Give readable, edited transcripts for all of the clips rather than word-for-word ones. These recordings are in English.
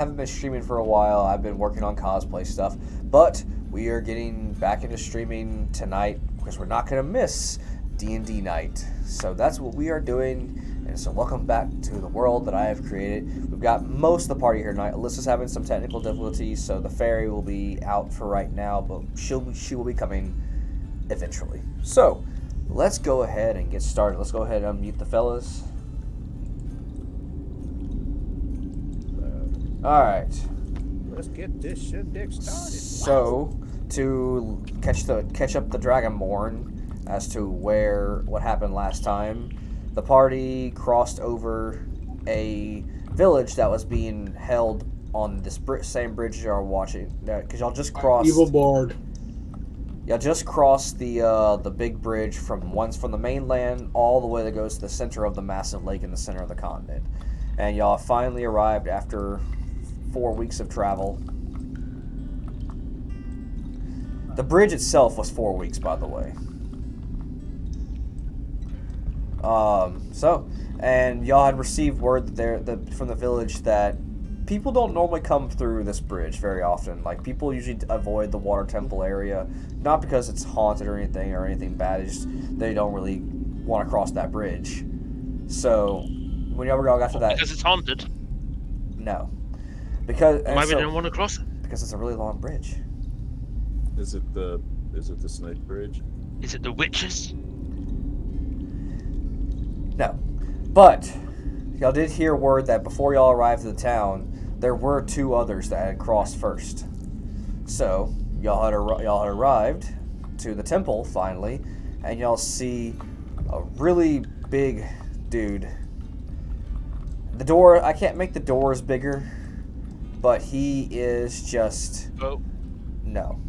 haven't been streaming for a while. I've been working on cosplay stuff, but we are getting back into streaming tonight because we're not going to miss D&D night. So that's what we are doing. And so welcome back to the world that I have created. We've got most of the party here tonight. Alyssa's having some technical difficulties, so the fairy will be out for right now, but she will be coming eventually. So let's go ahead and get started. Let's go ahead and unmute the fellas. All right. Let's get this shindig started. So, to catch up the Dragonborn as to what happened last time, the party crossed over a village that was being held on this same bridge y'all are watching. Because y'all just crossed. Evil Bard. Y'all just crossed the big bridge from the mainland all the way that goes to the center of the massive lake in the center of the continent, and y'all finally arrived after 4 weeks of travel. The bridge itself was 4 weeks, by the way. And y'all had received word from the village that people don't normally come through this bridge very often. Like, people usually avoid the water temple area, not because it's haunted or anything bad. It's just they don't really want to cross that bridge. So when y'all got to that, because it's haunted. No. Because why we didn't want to cross it? Because it's a really long bridge. Is it the snake bridge? Is it the witches? No. But y'all did hear word that before y'all arrived at the town, there were two others that had crossed first. So y'all had arrived to the temple finally, and y'all see a really big dude. The door, I can't make the doors bigger, but he is just... Oh. No.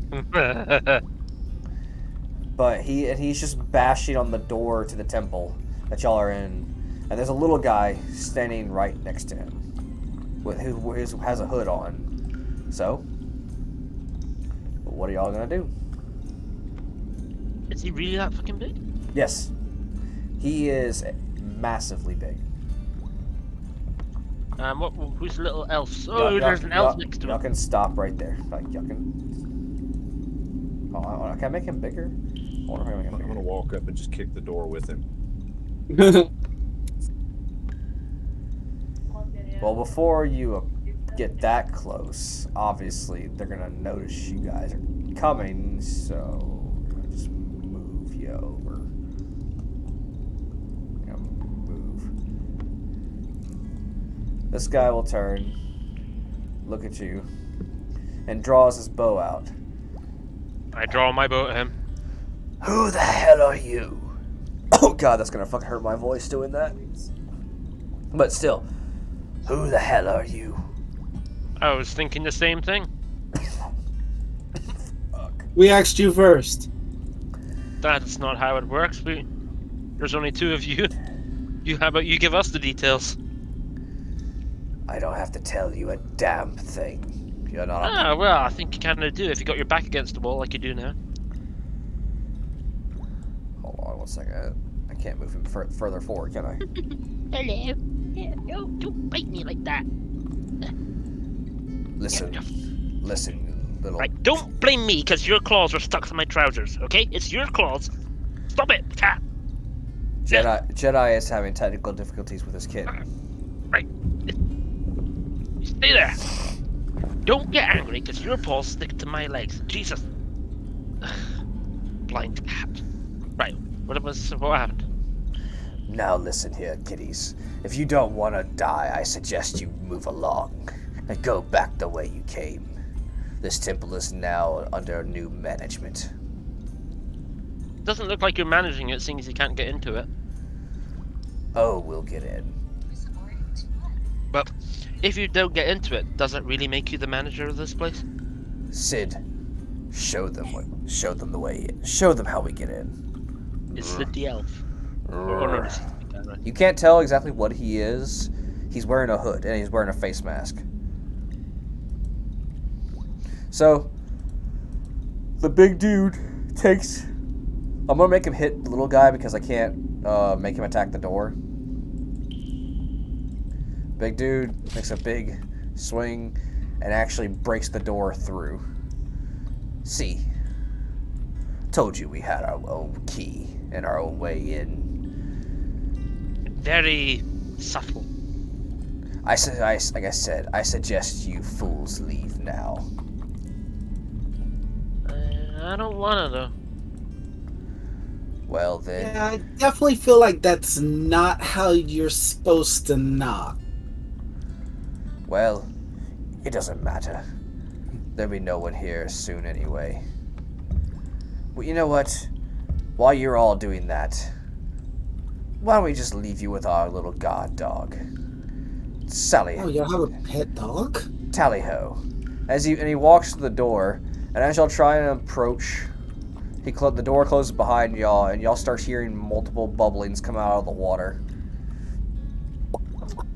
But he's just bashing on the door to the temple that y'all are in. And there's a little guy standing right next to him who has a hood on. So, what are y'all going to do? Is he really that fucking big? Yes. He is massively big. Who's the little elf? Oh, there's an elf next to Y'all him. can stop right there. Like, y'all can... Oh, can I make him bigger? I'm gonna walk up and just kick the door with him. Well, before you get that close, obviously they're gonna notice you guys are coming, so we're gonna just move you over. Move. This guy will turn, look at you, and draws his bow out. I draw my bow at him. Who the hell are you? Oh god, that's gonna fucking hurt my voice doing that. But still, who the hell are you? I was thinking the same thing. Fuck. We asked you first. That's not how it works. There's only two of you. How about you give us the details? I don't have to tell you a damn thing. You're not. Ah, well, I think you kind of do if you got your back against the wall like you do now. Hold on 1 second. I can't move him further forward, can I? Hello. Yeah, no, don't bite me like that. Listen, little. Right, don't blame me because your claws are stuck to my trousers. Okay, it's your claws. Stop it, cat. Jedi is having technical difficulties with his kid. Right. Stay there. Don't get angry because your paws stick to my legs. Jesus. Blind cat. Right. What happened? Now listen here, kiddies. If you don't want to die, I suggest you move along and go back the way you came. This temple is now under new management. Doesn't look like you're managing it, seeing as you can't get into it. Oh, we'll get in. But if you don't get into it, does it really make you the manager of this place? Sid, show them the way. Show them how we get in. It's the elf. You can't tell exactly what he is. He's wearing a hood and he's wearing a face mask. So, the big dude takes... I'm gonna make him hit the little guy because I can't make him attack the door. Big dude makes a big swing, and actually breaks the door through. See, told you we had our own key and our own way in. Very subtle. Like I said, I suggest you fools leave now. I don't wanna though. Well then. Yeah, I definitely feel like that's not how you're supposed to knock. Well, it doesn't matter. There'll be no one here soon anyway. Well, you know what? While you're all doing that, why don't we just leave you with our little guard dog? Sally. Oh, y'all have a pet dog? Tally-ho. And he walks to the door, and as y'all try and approach, the door closes behind y'all, and y'all start hearing multiple bubblings come out of the water.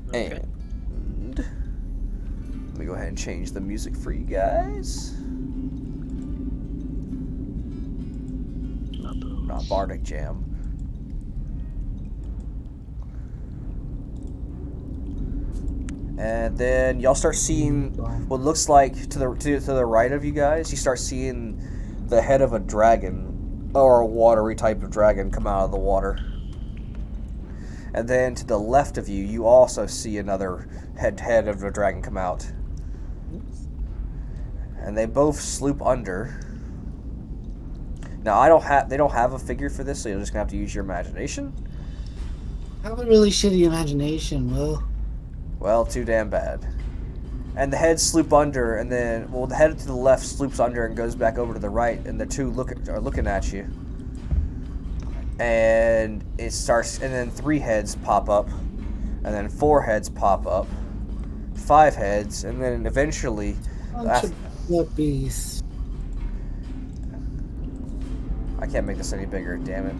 Okay. And let me go ahead and change the music for you guys. Not Bardic Jam. And then y'all start seeing what looks like to the right of you guys. You start seeing the head of a dragon, or a watery type of dragon, come out of the water. And then to the left of you, you also see another head of a dragon come out. And they both sloop under. Now they don't have a figure for this, so you're just gonna have to use your imagination. I have a really shitty imagination, Will. Well, too damn bad. And the heads sloop under, and then, the head to the left sloops under and goes back over to the right, and the two are looking at you. And it starts, and then 3 heads pop up, and then 4 heads pop up, 5 heads, and then eventually, Puppies. I can't make this any bigger, damn it.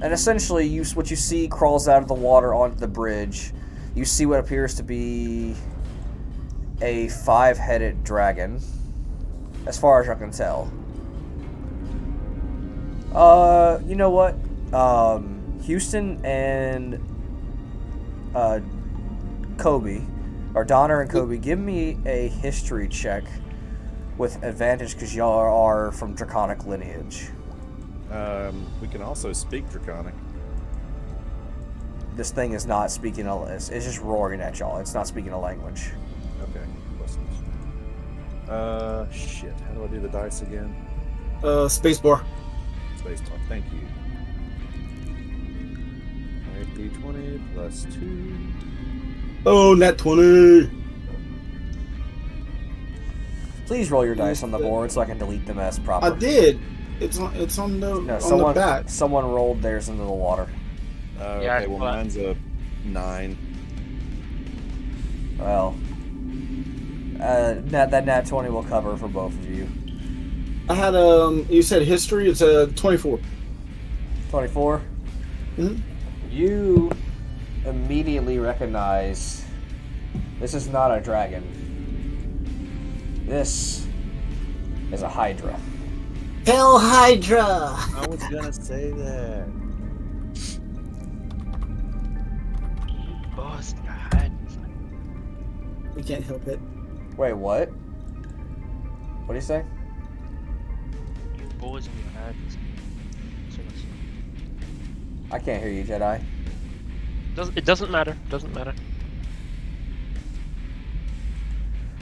And essentially, what you see crawls out of the water onto the bridge. You see what appears to be a 5-headed dragon, as far as I can tell. You know what? Houston and Kobe, or Donner and Kobe, give me a history check with advantage because y'all are from Draconic lineage. We can also speak Draconic. This thing is not speaking it's just roaring at y'all. It's not speaking a language. Okay. Shit. How do I do the dice again? Spacebar. Spacebar. Thank you. Alright, D20 plus 2. Oh, nat 20. Please roll your dice on the board so I can delete them as proper. I did. It's on the the back. Someone rolled theirs into the water. Yeah, Okay, well mine's a 9. Well, that nat 20 will cover for both of you. I had you said history. It's a 24. 24. Mm-hmm. You immediately recognize this is not a dragon. This is a hydra. Hell Hydra. I was gonna say that. Boss, God. We can't help it. Wait, what? What do you say? You boys in your head. I can't hear you, Jedi. It doesn't matter. Doesn't matter.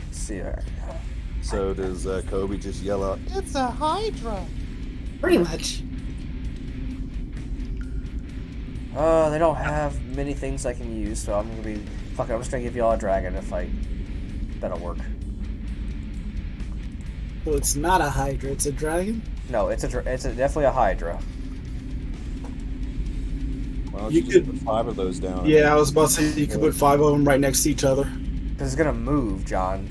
Let's see there. So does Kobe just yell out, "It's a Hydra"? Pretty much. They don't have many things I can use, so I'm just gonna give y'all a dragon if that'll work. Well, it's not a Hydra. It's a dragon. No, it's definitely a hydra. Why don't You you just could- put 5 of those down? Yeah, I was about to say you could put 5 of them right next to each other. Because it's gonna move, John.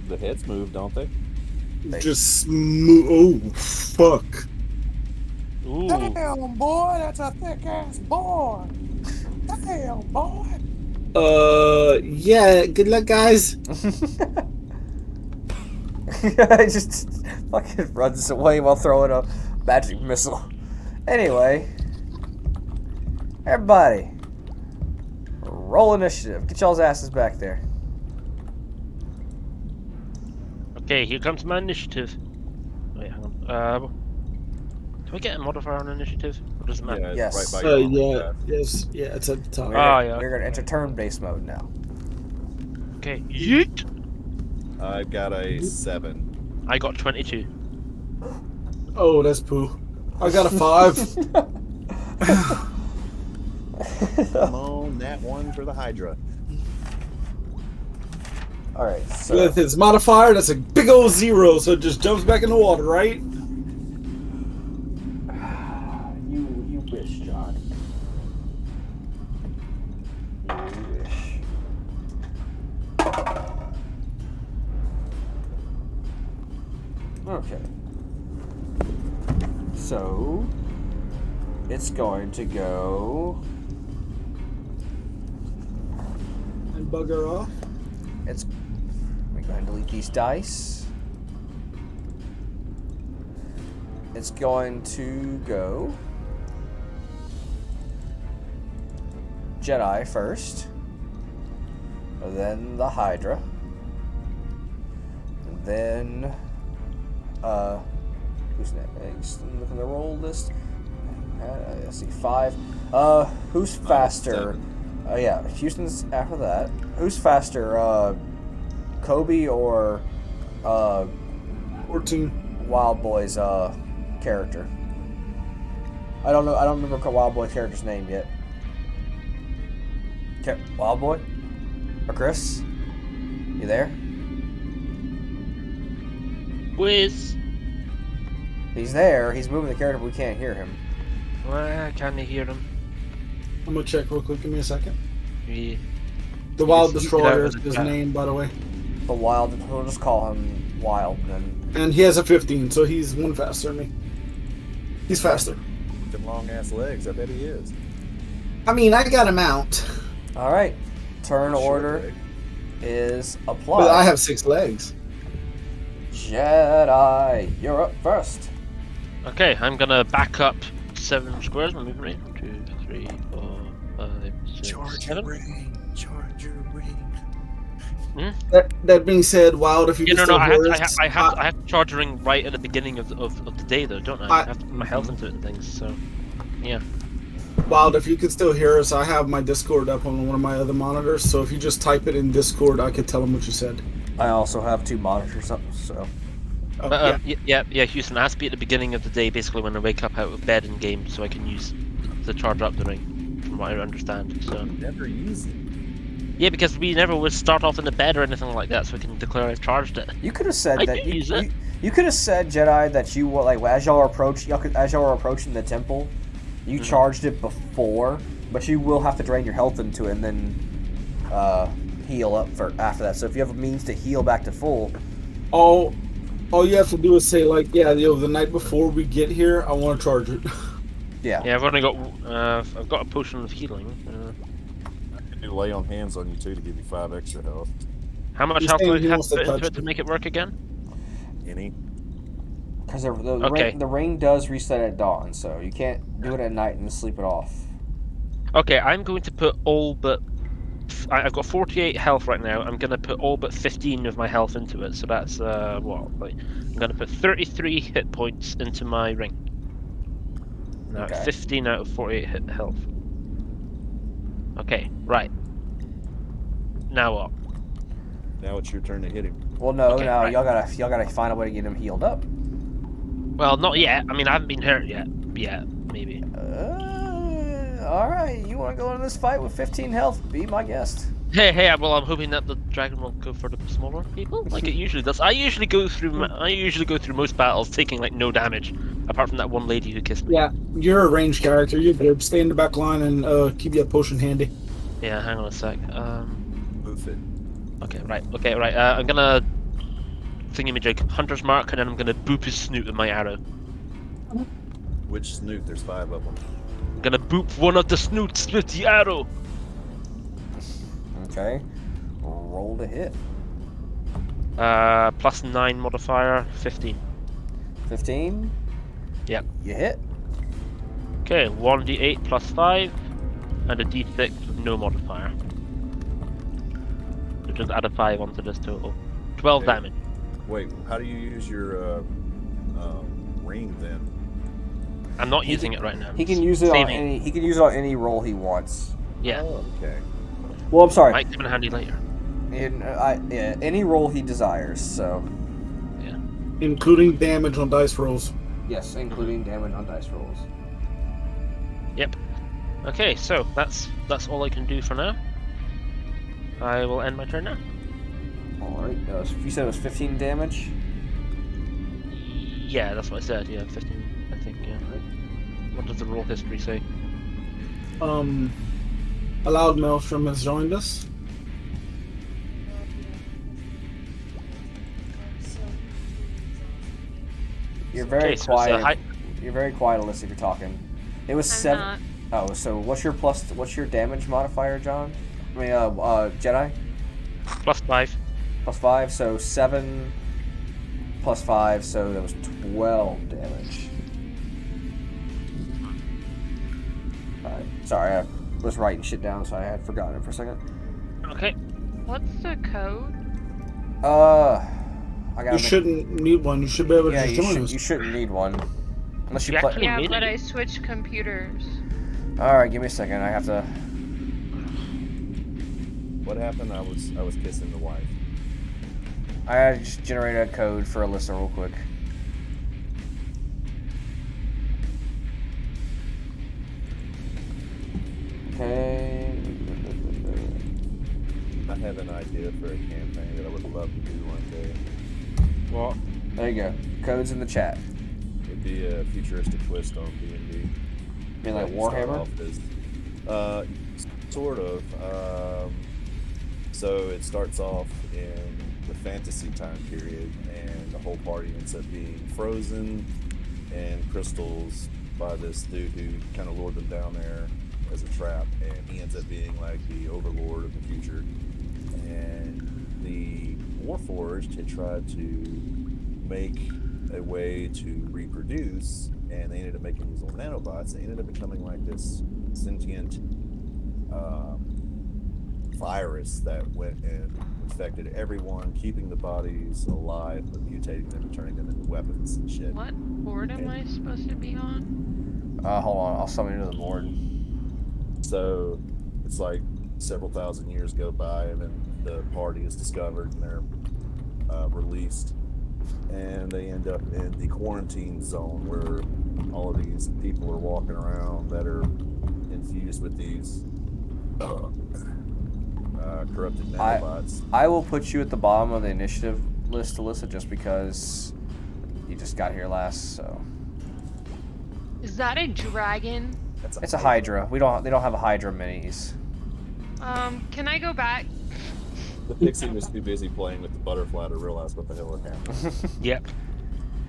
The heads move, don't they? Just move. Oh, fuck. Ooh. Damn, boy, that's a thick ass boy. Damn, boy. Yeah. Good luck, guys. He just fucking runs away while throwing a magic missile. Anyway, everybody, Roll initiative. Get y'all's asses back there. Okay, here comes my initiative. Wait, hang on. Do I get a modifier on initiative? Or does it matter? Yeah, it's Yes. right by your Yeah, armor yes, yeah, it's at the top. Ah, yeah, We're gonna okay. enter turn-based mode now. Okay, yeet! I've got a 7. I got 22. Oh, that's poo. I got a 5. Come on, that one for the Hydra. All right. So With his modifier, that's a big old 0, so it just jumps back in the water, right? you wish, John. You wish. Okay. So it's going to go. And bugger off. It's. Let me go ahead and delete these dice. It's going to go Jedi first, then the Hydra, and then who's next? I'm looking at the roll list. Let's see, 5. Who's faster? Yeah, Houston's after that. Who's faster? Kobe or 14. Wild Boy's character? I don't know. I don't remember Wild Boy character's name yet. Wild Boy or Chris? You there? Whiz! He's there. He's moving the character, but we can't hear him. Well, can you hear him? I'm gonna check real quick. Give me a second. Yeah. The Wild Yes, Destroyer yeah, is his yeah. name, by the way. The Wild. We'll just call him Wild then. And he has a 15, so he's one faster than me. He's faster. Them long ass legs, I bet he is. I mean, I got him out, All right. Turn Short order leg. is applied. but I have 6 legs. Jedi, you're up first. Okay, I'm gonna back up 7 squares. My movement rate. 1, 2, 3, 4, 5, 6, 7. ring. Charge your ring. That being said, Wild, if you Yeah, can no, still I hear have, us, I have to charge a ring right at the beginning of the day, though, don't I? I have to put my health into it and things. So, yeah. Wild, if you can still hear us, I have my Discord up on one of my other monitors, so if you just type it in Discord, I could tell them what you said. I also have 2 monitors up, so. Oh, Yeah, Houston, it has to be at the beginning of the day, basically when I wake up out of bed in game, so I can use the charge up the ring, from what I understand. So Never use it. yeah, because we never would start off in the bed or anything like that, so we can declare I've charged it. You could have said I that do use it. you could have said, Jedi, that you were like as y'all were approaching the temple, you charged it before, but you will have to drain your health into it and then heal up for after that. So if you have a means to heal back to full, all you have to do is say, like, yeah, the night before we get here, I want to charge it. yeah. Yeah, I've only got I've got a potion of healing. I can do lay on hands on you too to give you 5 extra health. How much He's health do saying I he have wants to to put into touch it to it. make it work again? Any? Because Okay. the ring does reset at dawn, so you can't do it at night and sleep it off. Okay, I'm going to put all but I've got 48 health right now. I'm gonna put all but 15 of my health into it. So that's what? Like, I'm gonna put 33 hit points into my ring. Now Okay. 15 out of 48 hit health. Okay, right. Now what? Now it's your turn to hit him. Well, no, Okay, now right. y'all gotta find a way to get him healed up. Well, not yet. I mean, I haven't been hurt yet. Yeah, maybe. All right, you want to go into this fight with 15 health? Be my guest. Hey, well, I'm hoping that the dragon will go for the smaller people, like it usually does. I usually go through most battles taking like no damage, apart from that one lady who kissed me. Yeah, you're a ranged character. You're good. Stay in the back line and keep your potion handy. Yeah, hang on a sec. Move it. Okay, right. I'm gonna thingamajig hunter's mark, and then I'm gonna boop his snoot with my arrow. Which snoot? There's 5 of them. I'm gonna boop one of the snoots with the arrow. Okay. Roll to hit. Plus 9 modifier, 15. 15. Yep. You hit. Okay, 1d8 plus 5, and a d6 with no modifier. So just add a 5 onto this total. 12 Okay. damage. Wait, how do you use your ring then? I'm not He using can- it right now. He can use it on Saving. any. He can use it on any roll he wants. Yeah. Oh, okay. Well, I'm sorry. Might come in handy later. Yeah, any roll he desires. So Including damage on dice rolls. yes, including damage on dice rolls. Yep. Okay, so that's all I can do for now. I will end my turn now. All right. You said it was 15 damage. Yeah, that's what I said. Yeah, 15. I think. Yeah. What does the roll history say? A loud maelstrom has joined us. You're very Okay, so it's a quiet. high- You're very quiet, Alyssa, if you're talking. It was I'm 7. not. Oh, so what's your damage modifier, John? I mean, Jedi? +5. +5, so 7 plus 5, so that was 12 damage. Alright, sorry, I was writing shit down, so I had forgotten it for a second. Okay. What's the code? I got. You shouldn't need one. You should be able to Yeah, just join us. you shouldn't need one, unless you You play. actually- Yeah, made but it. I switched computers. All right, give me a second. I have to. What happened? I was kissing the wife. I had to just generate a code for Alyssa real quick. Okay. I have an idea for a campaign that I would love to do one day. What? There you go. Code's in the chat. It'd be a futuristic twist on D&D. You mean like Warhammer? Sort of. So it starts off in the fantasy time period, and the whole party ends up being frozen and crystals by this dude who kind of lured them down there as a trap, and he ends up being like the overlord of the future. And the Warforged had tried to make a way to reproduce, and they ended up making these little nanobots. They ended up becoming like this sentient virus that went and infected everyone, keeping the bodies alive but mutating them and turning them into weapons and shit. What board am I supposed to be on? Hold on. I'll summon you to the board. So it's like several thousand years go by, and then the party is discovered, and they're released, and they end up in the quarantine zone where all of these people are walking around that are infused with these corrupted nanobots. I will put you at the bottom of the initiative list, Alyssa, just because you just got here last. So Is that a dragon? it's a Hydra. They don't have a Hydra minis. Can I go back? The pixie was too busy playing with the butterfly to realize what the hell had happened. Yep.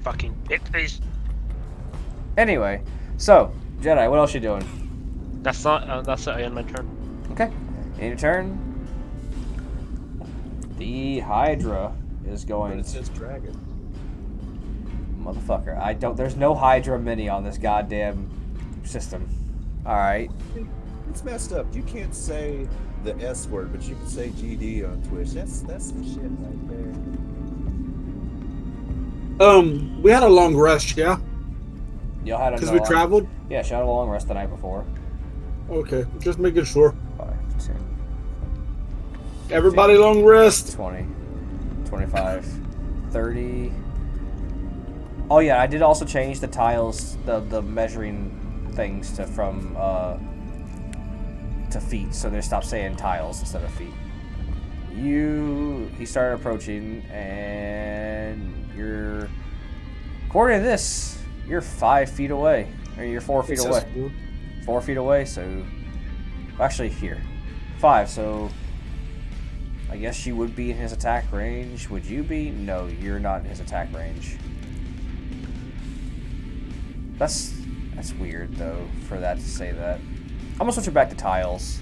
Fucking pixies. Anyway, so Jedi, what else you doing? That's not. That's it. I end my turn. Okay, in your turn, the Hydra is But going. it says dragon. Motherfucker, I don't. There's no Hydra mini on this goddamn system. All right. It's messed up. You can't say the S word, but you can say GD on Twitch. That's some shit right there. We had a long rest, yeah? Y'all had a Because we traveled? Yeah, she had a long rest the night before. Okay, just making sure. 5, 10, Everybody long rest. 20, 25, 30. Oh yeah, I did also change the tiles, the measuring things to feet, so they stopped saying tiles instead of feet. He started approaching, and you're, according to this, you're 5 feet away, or you're 4 feet away. 4 feet away, so actually here, 5. So I guess you would be in his attack range. Would you be? No, you're not in his attack range. That's weird though for that to say that. I'm gonna switch it back to tiles.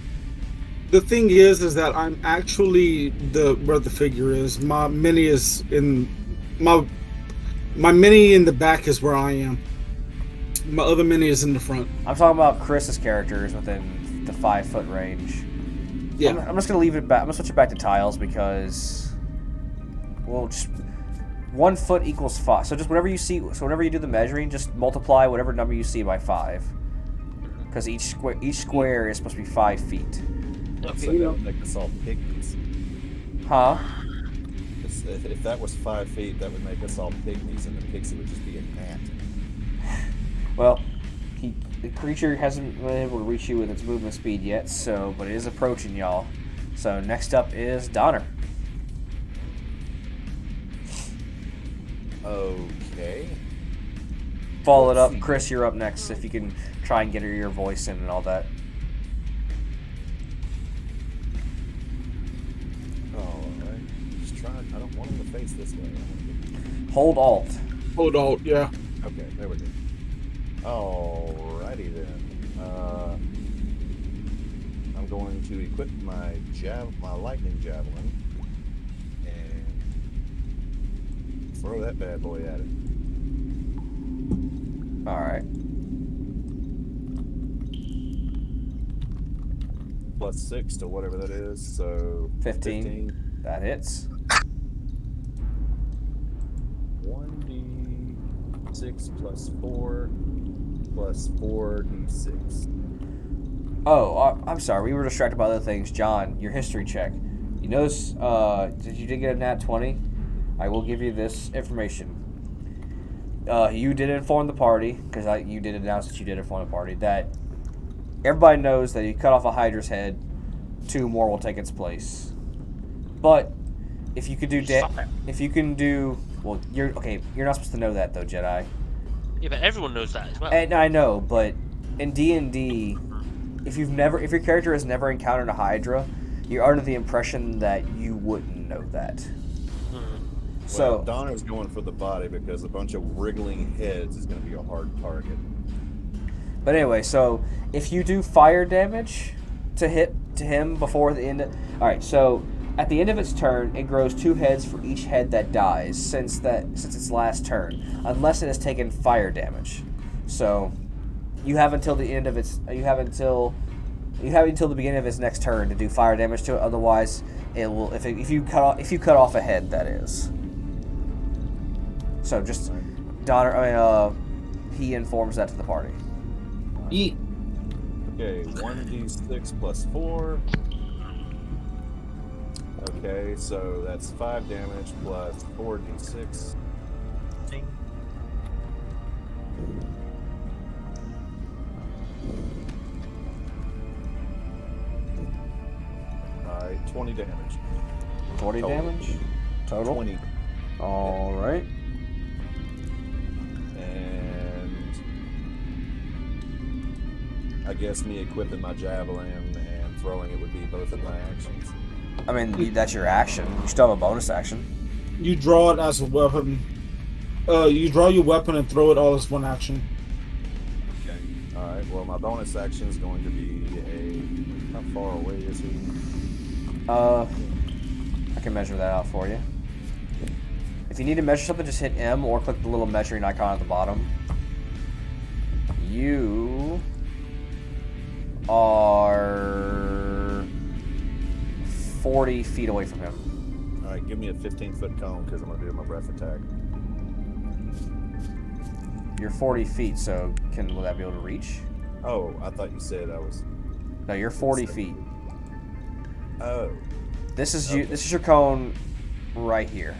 The thing is that I'm actually where the figure is. My mini is in my mini in the back is where I am. My other mini is in the front. I'm talking about Chris's characters within the 5 foot range. Yeah. I'm just gonna leave it back. I'm gonna switch it back to tiles because, well, just 1 foot equals 5. So just whenever you see, so whenever you do the measuring, just multiply whatever number you see by 5, because each square is supposed to be 5 feet. So that would make us all pygmies. Huh? If that was 5 feet, that would make us all pygmies, and the pixie would just be a gnat. Well, the creature hasn't been able to reach you with its movement speed yet, so but it is approaching y'all. So next up is Donner. Okay. Follow it Let's up, see. Chris. You're up next. If you can try and get your voice in and all that. Alright. Just trying. I don't want him to face this way. Hold Alt. Hold on, yeah. Okay, there we go. Alrighty then. I'm going to equip my lightning javelin and throw that bad boy at it. All right. Plus 6 to whatever that is, so 15. That hits. 1d6 plus 4 plus 4d6. Oh, I'm sorry. We were distracted by other things. John, your history check. You notice, you did get a nat 20. I will give you this information. You did inform the party, because you did announce that you did inform the party, that everybody knows that you cut off a Hydra's head, 2 more will take its place. But if you could do well, you're not supposed to know that though, Jedi. Yeah, but everyone knows that as well. And I know, but in D&D, if your character has never encountered a Hydra, you're under the impression that you wouldn't know that. So Well, Donner's going for the body because a bunch of wriggling heads is going to be a hard target. But anyway, so if you do fire damage to him before the end all right, so at the end of its turn, it grows 2 heads for each head that dies since its last turn, unless it has taken fire damage. So you have until the beginning of its next turn to do fire damage to it. Otherwise, it will if you cut off a head, that is. So just Donner, he informs that to the party. Eat. Okay, 1d6 plus 4. Okay, so that's 5 damage plus 4d6. Alright, 20 damage. 40 Total. damage total. 20. All right. And I guess me equipping my javelin and throwing it would be both of my actions. I mean, that's your action. You still have a bonus action. You draw it as a weapon. You draw your weapon and throw it all as one action. Okay. Alright, well, my bonus action is going to be how far away is he? I can measure that out for you. If you need to measure something, just hit M or click the little measuring icon at the bottom. You are 40 feet away from him. Alright, give me a 15-foot cone because I'm going to do my breath attack. You're 40 feet, so will that be able to reach? Oh, I thought you said I was... No, you're 40 feet. Oh. This is Okay. This is your cone right here.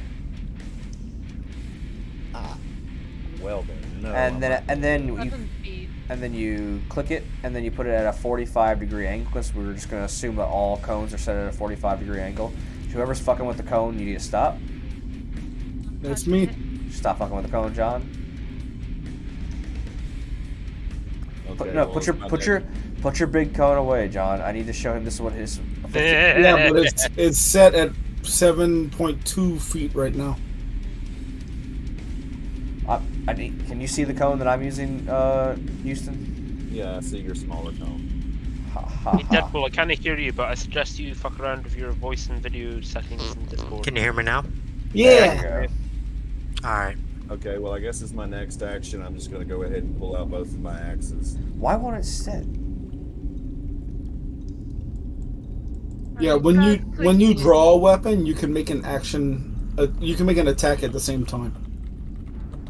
Well then, no. And then you Weapon speed. and then you click it, and then you put it at a 45-degree angle, because we're just going to assume that all cones are set at a 45-degree angle. Whoever's fucking with the cone, you need to stop. That's me. Stop fucking with the cone, John. Okay, Put your big cone away, John. I need to show him this is what his... Yeah, but it's set at 7.2 feet right now. Can you see the cone that I'm using, Houston? Yeah, I see your smaller cone. Ha, ha, Hey, ha. Deadpool, I can't hear you, but I suggest you fuck around with your voice and video settings in Discord. Can you hear me now? There you Yeah. go. Alright. Okay, well, I guess as my next action, I'm just going to go ahead and pull out both of my axes. Why won't it sit? Yeah, Alright, when God, when you please. draw a weapon, you can make an action. You can make an attack at the same time.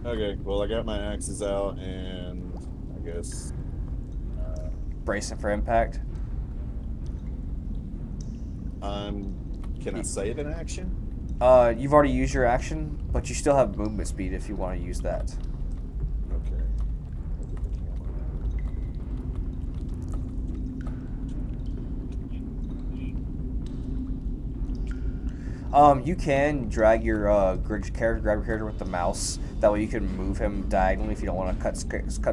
Okay, well, I got my axes out, and I guess Bracing for impact. can I save an action? You've already used your action, but you still have movement speed if you want to use that. Okay. I'll get the camera You can drag your grab your character with the mouse. That way you can move him diagonally if you don't want to cut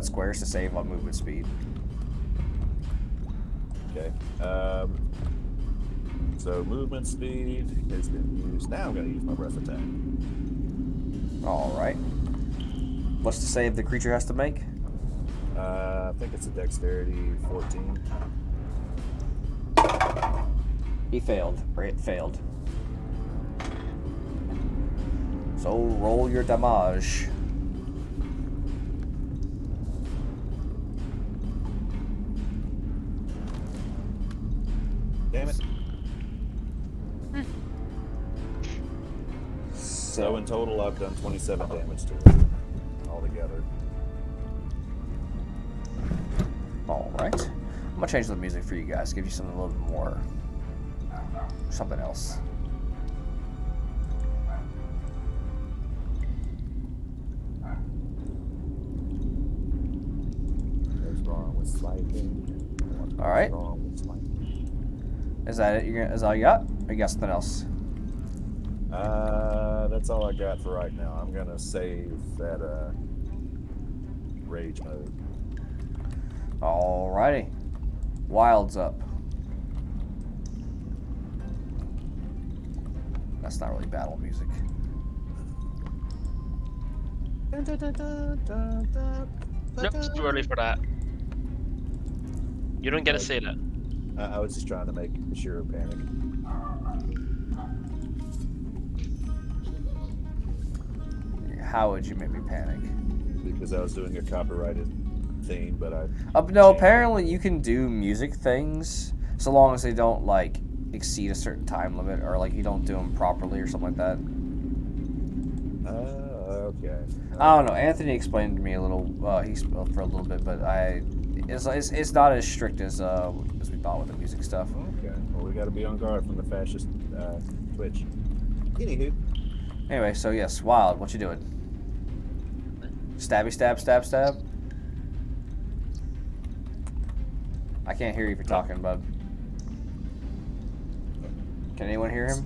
squares to save on movement speed. Okay. So movement speed has been used. Now I'm going to use my breath attack. All right. What's the save the creature has to make? I think it's a dexterity 14. He failed, or it failed. So roll your damage. Damn it. So So in total, I've done 27 damage to it altogether. all right. I'm gonna change the music for you guys. Give you something a little bit more, something else. What's wrong with swiping? All right. What's wrong with swiping? Is that it? Is that all you got? Or you got something else? That's all I got for right now. I'm gonna save that rage mode. Alrighty. Wild's up. That's not really battle music. Nope, it's too early for that. You don't get to say that. I was just trying to make sure panic. How would you make me panic? Because I was doing a copyrighted theme, but I. No, changed it. apparently you can do music things so long as they don't like exceed a certain time limit or like you don't do them properly or something like that. Okay. I don't know. Anthony explained to me a little. For a little bit, but it's not as strict as we thought with the music stuff. Okay. Well, we got to be on guard from the fascist Twitch. Anywho. Anyway, so yes, Wild, what you doing? Stabby, stab, stab, stab. I can't hear you if you're talking, bud. Can anyone hear him?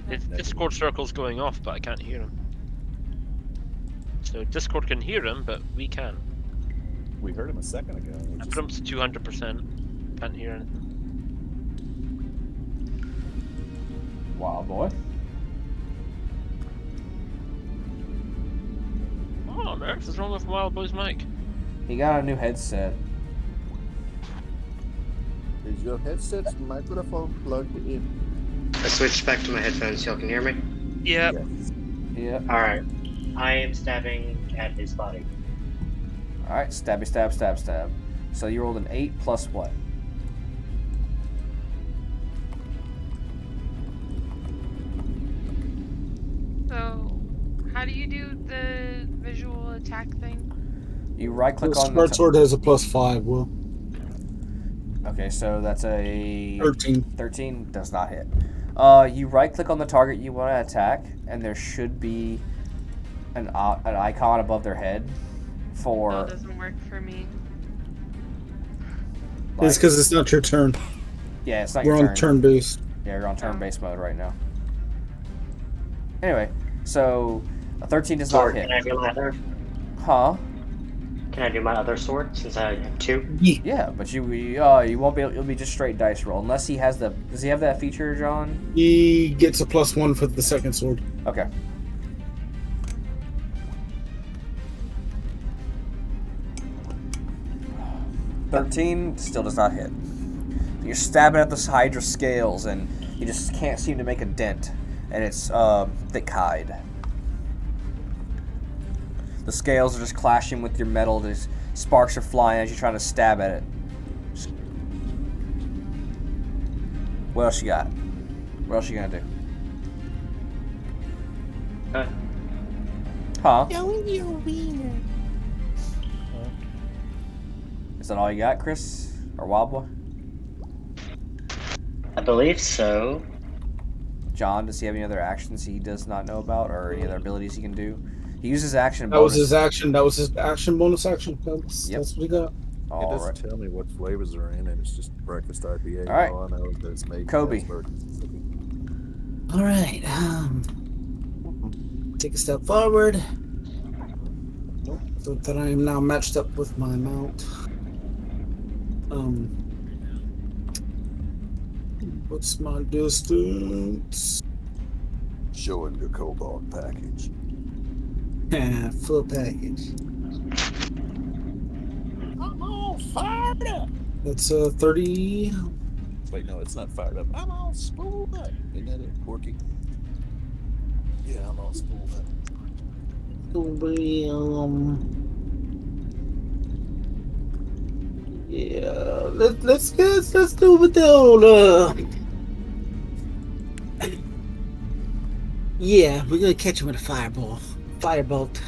His Discord circle's going off, but I can't hear him. So Discord can hear him, but we can't. We heard him a second ago. I put him to 200%. Can't hear anything. Wild boy. What on earth is wrong with Wild Boy's mic? He got a new headset. Is your headset's microphone plugged in? I switched back to my headphones. Y'all can hear me? Yeah. Yes. Yeah. Alright. I am stabbing at his body. Alright, stabby, stab, stab, stab. So you rolled an 8 plus what? So, how do you do the visual attack thing? You right click The on smart sword has a +5. Will Okay, so that's a 13. 13 does not hit. You right click on the target you want to attack, and there should be an icon above their head for. No, it doesn't work for me. Like, It's because it's not your turn. yeah, it's not We're your on turn based. Yeah, you're on turn-based mode right now. Anyway, so a 13 does not Sword, hit. can I do my other? Huh? Can I do my other sword since I have 2? Yeah, but you won't be able. It'll be just straight dice roll unless he has the. Does he have that feature, John? He gets a +1 for the second sword. Okay. $13 still does not hit. You're stabbing at the Hydra scales, and you just can't seem to make a dent. And it's thick hide. The scales are just clashing with your metal. These sparks are flying as you're trying to stab at it. What else you got? What else you gonna do? Huh? Showing your wiener. Is that all you got, Chris? Or Wild Boy? I believe so. John, does he have any other actions he does not know about, or any other abilities he can do? He uses action That was bonus. his action. That was his action bonus action. Yep. That's what he got. It All doesn't right. tell me what flavors are in it. It's just breakfast IPA. All right. All I know is that it's made Kobe. in Plattsburgh, Mississippi. All right. Take a step forward. Nope. So that I am now matched up with my mount. What's my distance? Showing the Cobalt package. Yeah, full package. I'm all fired up. That's 30. Wait, no, it's not fired up. I'm all spooled up. Isn't that it, Porky? Yeah, I'm all spooled up. It'll be yeah. Let's do with the old yeah, we're gonna catch him with a firebolt.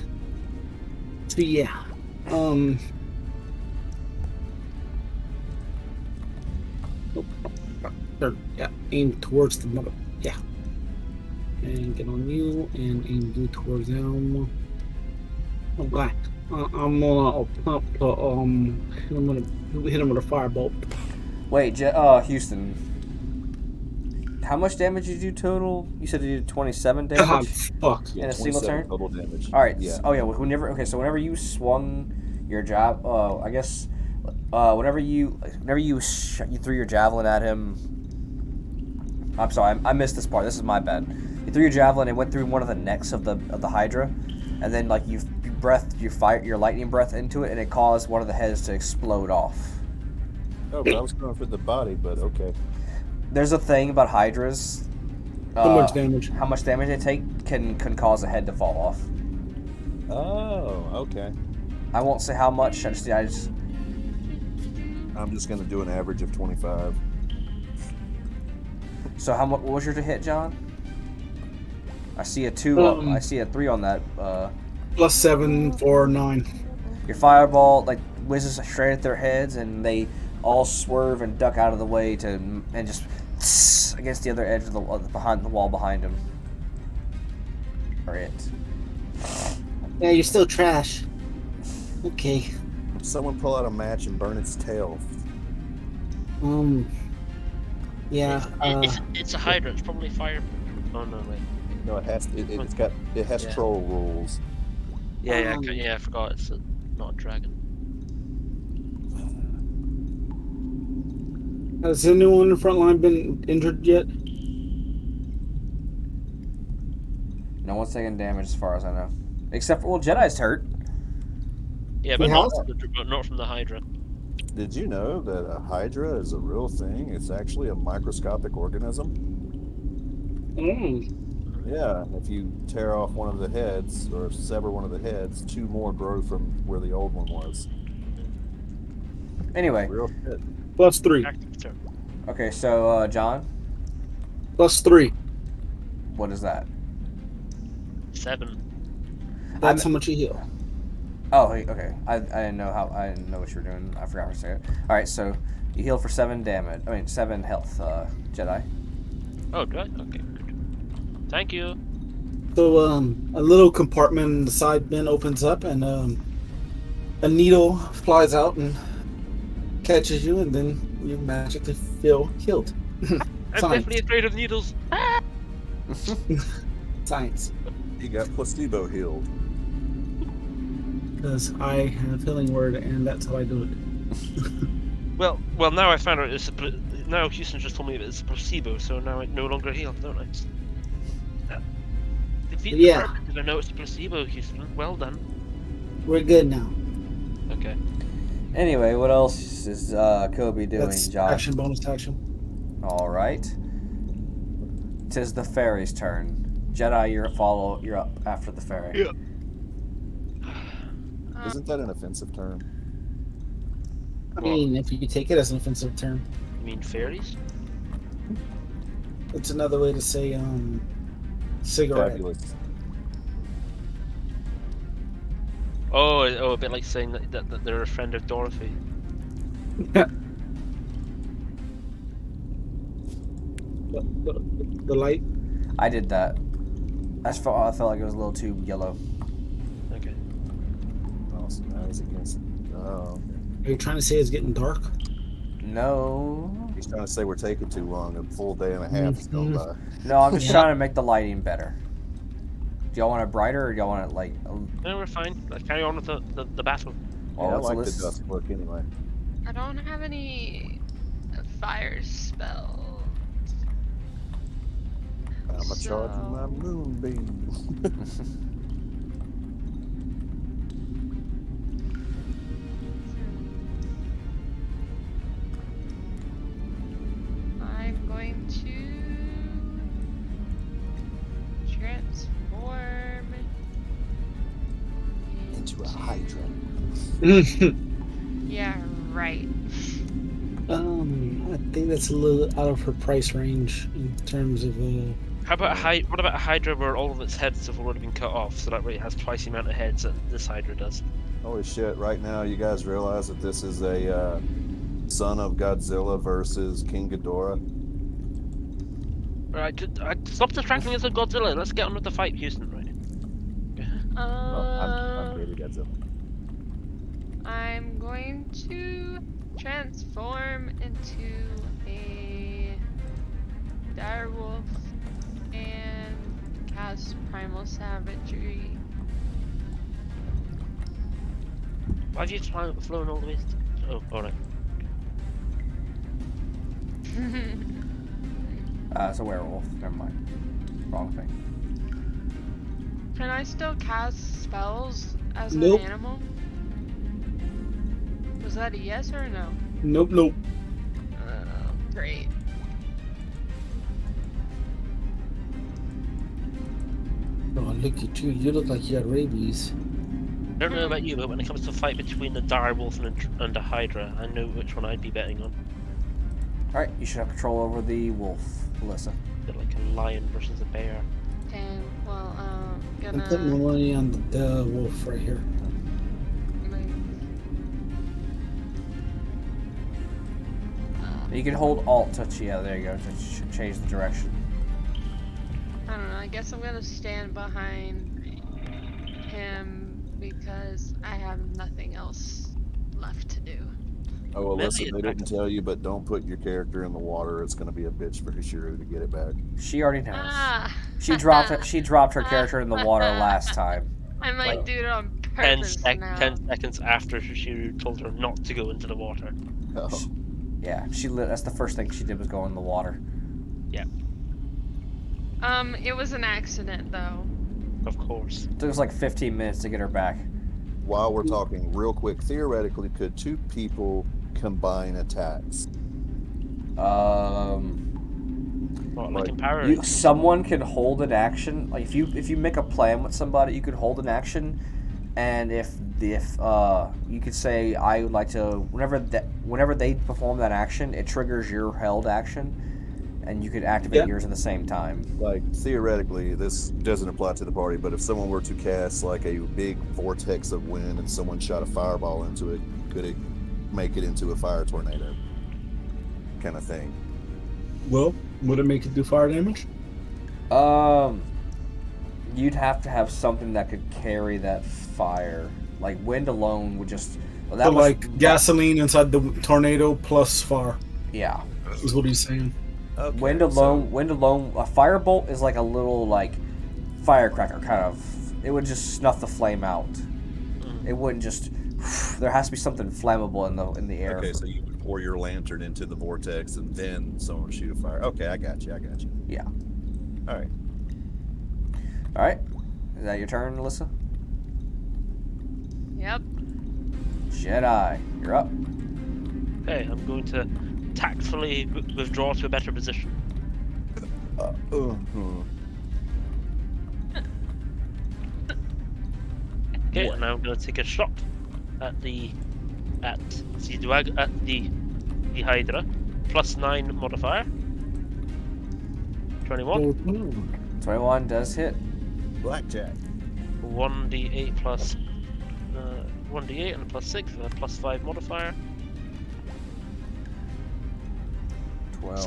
So yeah, yeah, aim towards the mother. Yeah, and get on you and aim you towards them. Okay, I'm gonna pump. I'm gonna hit him with a firebolt. Wait, Houston. How much damage did you do total? You said you did 27 damage God, fuck. in a single 27 turn. total damage. All right. Yeah. Oh yeah. Whenever you swung your jab, I guess whenever you threw your javelin at him. I'm sorry, I missed this part. This is my bad. You threw your javelin and went through one of the necks of the Hydra, and then like you fired your lightning breath into it, and it caused one of the heads to explode off. Oh, but I was going for the body, but okay. There's a thing about Hydras. How much damage? How much damage they take can cause a head to fall off. Oh, okay. I won't say how much. I just I'm just going to do an average of 25. So how much? What was your to hit, John? I see a 2. I see a 3 on that. Plus 7 for 9. Your fireball like whizzes straight at their heads, and they all swerve and duck out of the way and just against the other edge of the behind the wall behind them. Or it. Yeah, you're still trash. Okay. Someone pull out a match and burn its tail. Yeah. It's a Hydra. It's probably fire. Oh no, wait. No, it has Yeah. troll rules. Yeah, I forgot. It's not a dragon. Has anyone in the front line been injured yet? No one's taking damage as far as I know, except for Jedi's hurt. Yeah, but He not has? not from the Hydra. Did you know that a Hydra is a real thing? It's actually a microscopic organism. Yeah, if you tear off one of the heads or sever one of the heads, 2 more grow from where the old one was. Anyway, Real shit. Plus 3. Active turn. okay, so John, Plus 3. what is that? 7. That's how much you heal. Oh, okay. I didn't know what you were doing. I forgot for a second. All right, so you heal for 7 damage. 7 health, Jedi. Oh, do I? Okay, good. Thank you. So a little compartment in the side bin opens up, and a needle flies out and catches you, and then you magically feel healed. I'm definitely afraid of needles. Science. He got placebo healed. Because I have healing word, and that's how I do it. Well, now I found out now Houston just told me that it's a placebo, so now I no longer heal, don't I? Defeat the Yeah. purpose, I know it's a placebo, Houston. Well done. We're good now. Okay. Anyway, what else is Kobe doing, That's Josh? action, bonus action. All right. 'Tis the fairy's turn. Jedi, you're up after the fairy. Yeah. Isn't that an offensive term? I mean, if you take it as an offensive term. You mean fairies? It's another way to say cigarette. Fabulous. Oh, a bit like saying that they're a friend of Dorothy. The light. I did that. I felt like it was a little too yellow. Okay. Awesome. That was against. Oh, Are you trying to say it's getting dark? No. he's trying to say we're taking too long. A full day and a half has gone by. No, I'm just trying to make the lighting better. Do y'all want it brighter or do y'all want it like... No, we're fine. Let's carry on with the battle. Well, Yeah, I let's like the list- dusk look anyway. I don't have any fire spells. I'm charging my So- moonbeam. I'm going to transform Into a hydra. Yeah, right. I think that's a little out of her price range in terms of How about what about a Hydra where all of its heads have already been cut off, so that way it has twice the amount of heads that this Hydra does? Holy shit! Right now, you guys realize that this is a son of Godzilla versus King Ghidorah. Alright, stop distracting us with Godzilla. Let's get on with the fight, Houston. Right. Well, I'm baby Godzilla. I'm going to transform into a direwolf and cast Primal Savagery. Why have you flown all the way? Oh, alright. it's a werewolf. Never mind. Wrong thing. Can I still cast spells as Nope. an animal? Was that a yes or a no? nope. Great. Oh, look at you. You look like you got rabies. I don't know about you, but when it comes to a fight between the direwolf and a Hydra, I know which one I'd be betting on. Alright, you should have control over the wolf, Alyssa. A bit like a lion versus a bear. Okay, well, I'm putting my gonna money on the wolf right here. You can hold Alt touch. Yeah, there you go. To change the direction. I don't know, I guess I'm gonna stand behind him because I have nothing else left to do. Oh, well, Maybe listen, they attack didn't tell you, but don't put your character in the water. It's going to be a bitch for Hishuru to get it back. She already knows. Ah! She dropped it. She dropped her character in the water last time. I might Like, do it on 10 purpose now. seconds after Shishiru told her not to go into the water. Oh. Yeah, that's the first thing she did was go in the water. It was an accident though. Of course. It took us like 15 minutes to get her back. While we're talking real quick, theoretically, could two people combine attacks? What, like in Power? Someone can hold an action. Like if you make a plan with somebody, you could hold an action, and if you could say I would like to whenever they perform that action, it triggers your held action, and you could activate yours at the same time. Like, theoretically, this doesn't apply to the party, but if someone were to cast, like, a big vortex of wind and someone shot a fireball into it, could it make it into a fire tornado? Kind of thing. Well, would it make it do fire damage? You'd have to have something that could carry that fire. Like wind alone would just. Well, So like gasoline inside the tornado plus fire Yeah. is what he's saying. Okay, Wind alone. A firebolt is like a little like firecracker kind of. It would just snuff the flame out. It wouldn't just. There has to be something flammable in the air. Okay, so you would pour your lantern into the vortex and then someone would shoot a fire. Okay, I got you. Yeah. All right. All right. Is that your turn, Alyssa? Yep. Jedi, you're up. Okay, I'm going to tactfully withdraw to a better position. Okay, and now I'm going to take a shot at the Hydra, +9 modifier. 21. 21 does hit. Blackjack. 1d8 plus 1d8 and a plus 6 with a plus 5 modifier. 12.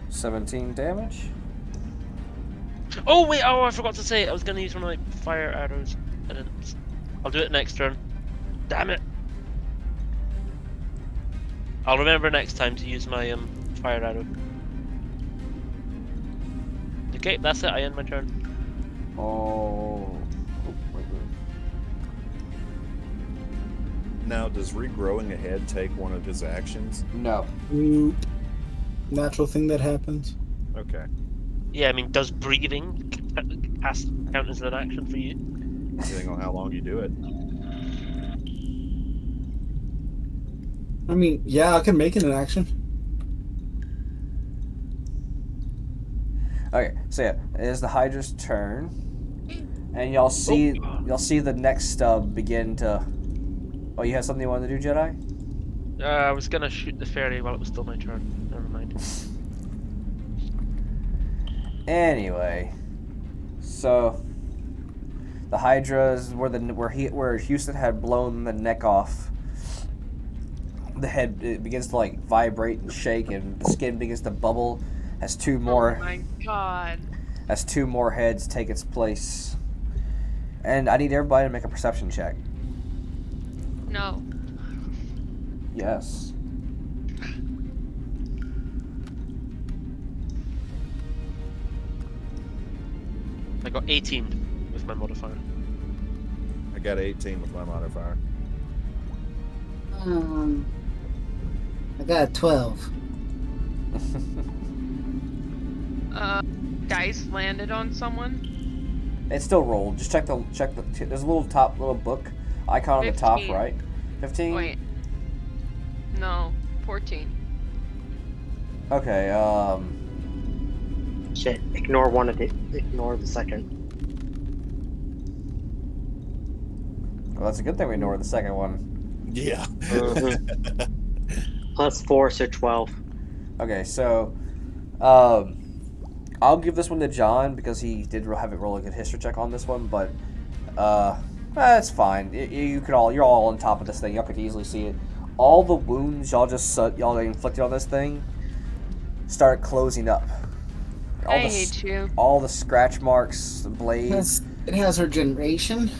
17. Damage. Oh wait! Oh, I forgot to say it. I was gonna use one of my fire arrows. I didn't. I'll do it next turn. Damn it! I'll remember next time to use my fire arrow. Okay, that's it. I end my turn. Oh. Wait. Now, does regrowing a head take one of his actions? No. Natural thing that happens. Okay. Yeah, I mean, does breathing count as an action for you? Depending on how long you do it. I mean, yeah, I can make it an action. Okay, so yeah, it is the Hydra's turn, and y'all see the next stub begin to. Oh, you had something you wanted to do, Jedi? I was gonna shoot the fairy while it was still my turn. Never mind. Anyway, so the Hydras where Houston had blown the neck off. The head it begins to like vibrate and shake, and the skin begins to bubble. As two more. Oh my god. As two more heads take its place, and I need everybody to make a perception check. No. Yes. I got 18 with my modifier. I got 18 with my modifier. I got a 12. Dice landed on someone. It's still rolled. Just check the. There's a little book icon on the top 15. right. 15. Wait. No. 14. Okay. Shit, ignore the second. Well, that's a good thing we know the second one. Yeah. Plus 4, so 12. Okay, so, I'll give this one to John because he did have it roll a good history check on this one, but it's fine. You're all on top of this thing. Y'all could easily see it. All the wounds y'all inflicted on this thing start closing up. I hate you. All the scratch marks, the blades. It has regeneration.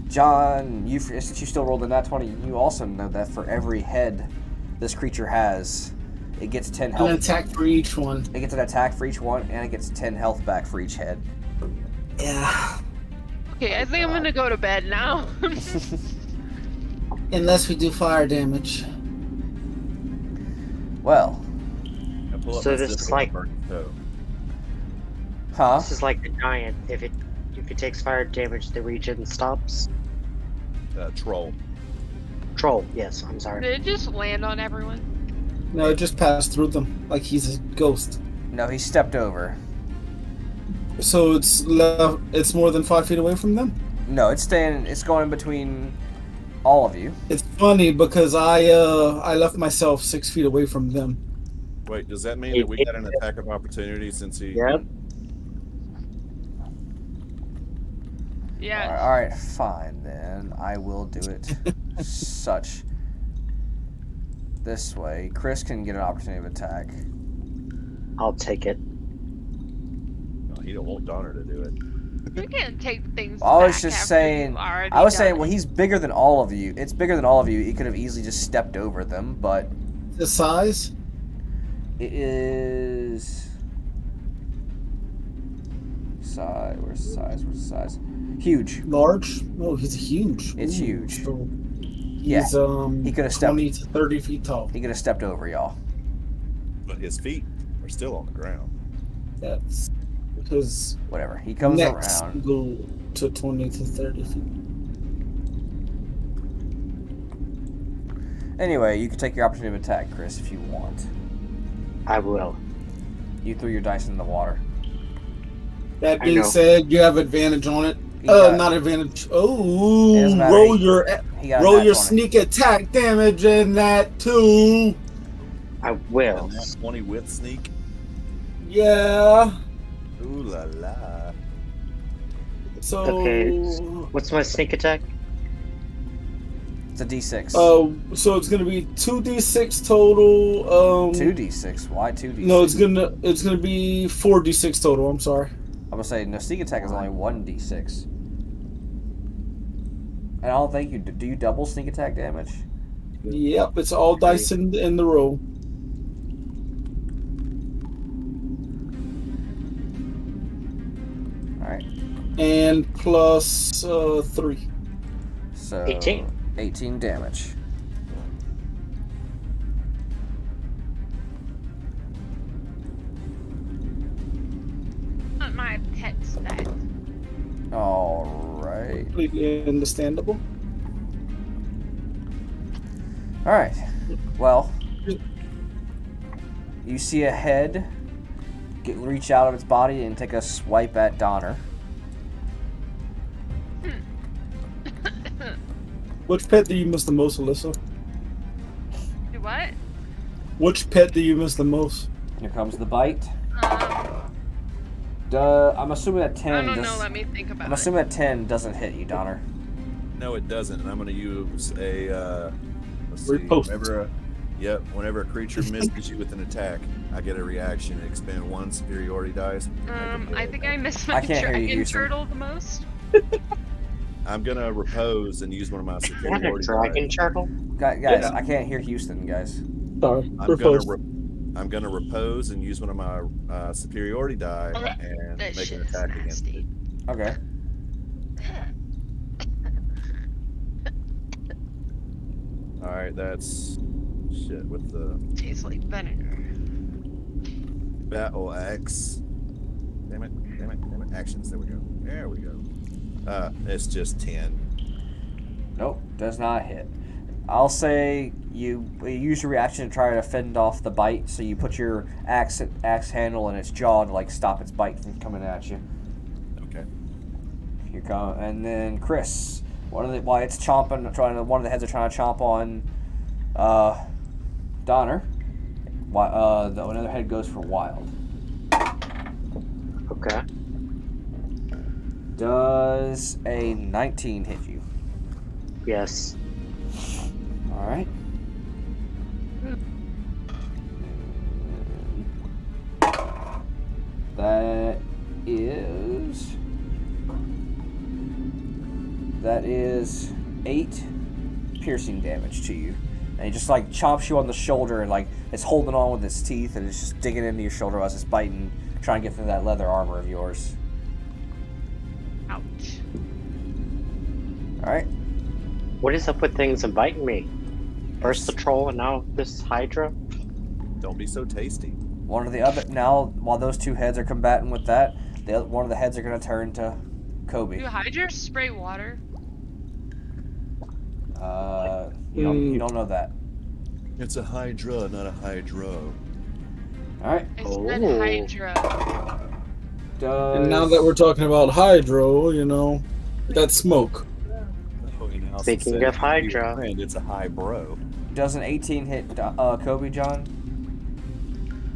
John, since you still rolled a nat 20, you also know that for every head this creature has, it gets 10 health. An attack for each one. It gets an attack for each one, and it gets 10 health back for each head. Yeah. Okay, I think I'm gonna go to bed now. Unless we do fire damage. Well. I pull up So my this zipper is like- and burn his toe. Huh? This is like the giant. If it takes fire damage, the regen stops. Troll. Troll, yes, I'm sorry. Did it just land on everyone? No, it just passed through them like he's a ghost. No, he stepped over. So it's more than 5 feet away from them? No, it's going between all of you. It's funny because I left myself 6 feet away from them. Wait, does that mean that we got an attack of opportunity since he... Yep. Yeah. Alright, fine then. I will do it such. This way. Chris can get an opportunity of attack. I'll take it. No, he don't want Donner to do it. You can't take things I was back just after saying. you've already I was done saying, it. well, he's bigger than all of you. It's bigger than all of you. He could have easily just stepped over them, but The size? it is. Size. Where's the size? Where's the size? Huge. Large? Oh, he's huge. It's huge. So Yeah. he's He could have stepped. 20 to 30 feet tall. He could have stepped over y'all. But his feet are still on the ground. That's his Whatever. He comes next around. go to 20 to 30 feet. Anyway, you can take your opportunity of attack, Chris, if you want. I will. You threw your dice in the water. That I being know. said, you have advantage on it. He got- Not advantage. It Oh, doesn't matter. roll He- your He got a roll nat your 20. sneak attack damage in that too. I will. And that's 20 with sneak. Yeah. Ooh la la. So. Okay. What's my sneak attack? It's a D6. So it's gonna be 2d6 total. 2d6. Why 2d6? No, it's gonna be 4d6 total. I'm sorry. I'm gonna say no. Sneak attack is only 1d6. And I don't think you do. You double sneak attack damage? Yep, it's all dice in the row. All right. And plus 3. So 18. 18 damage. Not my pet stat. All right. Completely understandable. All right. Well, you see a head reach out of its body and take a swipe at Donner. Which pet do you miss the most, Alyssa? Do what? Which pet do you miss the most? Here comes the bite. Um, I'm assuming that 10. I don't know. Let me think about I'm it. assuming that 10 doesn't hit you, Donner. No, it doesn't. And I'm going to use a. Let's see. Riposte. Whenever a creature misses you with an attack, I get a reaction and expend 1 superiority dice. I think I miss I my can't hear you, dragon Houston. turtle the most. I'm going to repose and use one of my Is that a superiority dragon dice. turtle? Guys, Yeah. I can't hear Houston, guys. Sorry. I'm gonna repose and use one of my superiority die and That make shit an is attack against nasty. it. Okay. All right, that's shit with the Tastes like vinegar. battle axe. Damn it! Actions. There we go. It's just 10. Nope, does not hit. I'll say you use your reaction to try to fend off the bite, so you put your axe handle in its jaw to like stop its bite from coming at you. Okay. You come, and then Chris, while it's chomping, one of the heads are trying to chomp on Donner. Another head goes for Wild. Okay. Does a 19 hit you? Yes. All right. That is 8 piercing damage to you. And it just like chomps you on the shoulder and like it's holding on with its teeth and it's just digging into your shoulder as it's biting, trying to get through that leather armor of yours. Ouch. All right. What is up with things and biting me? First the troll and now this hydra? Don't be so tasty. One of the other now, while those two heads are combating with that, one of the heads are going to turn to Kobe. Do hydras spray water? You don't know that. It's a hydra, not a hydro. All right. I said hydra. And now that we're talking about hydro, that's smoke. Speaking of hydra. Friend, it's a high bro. Does an 18 hit Kobe, John?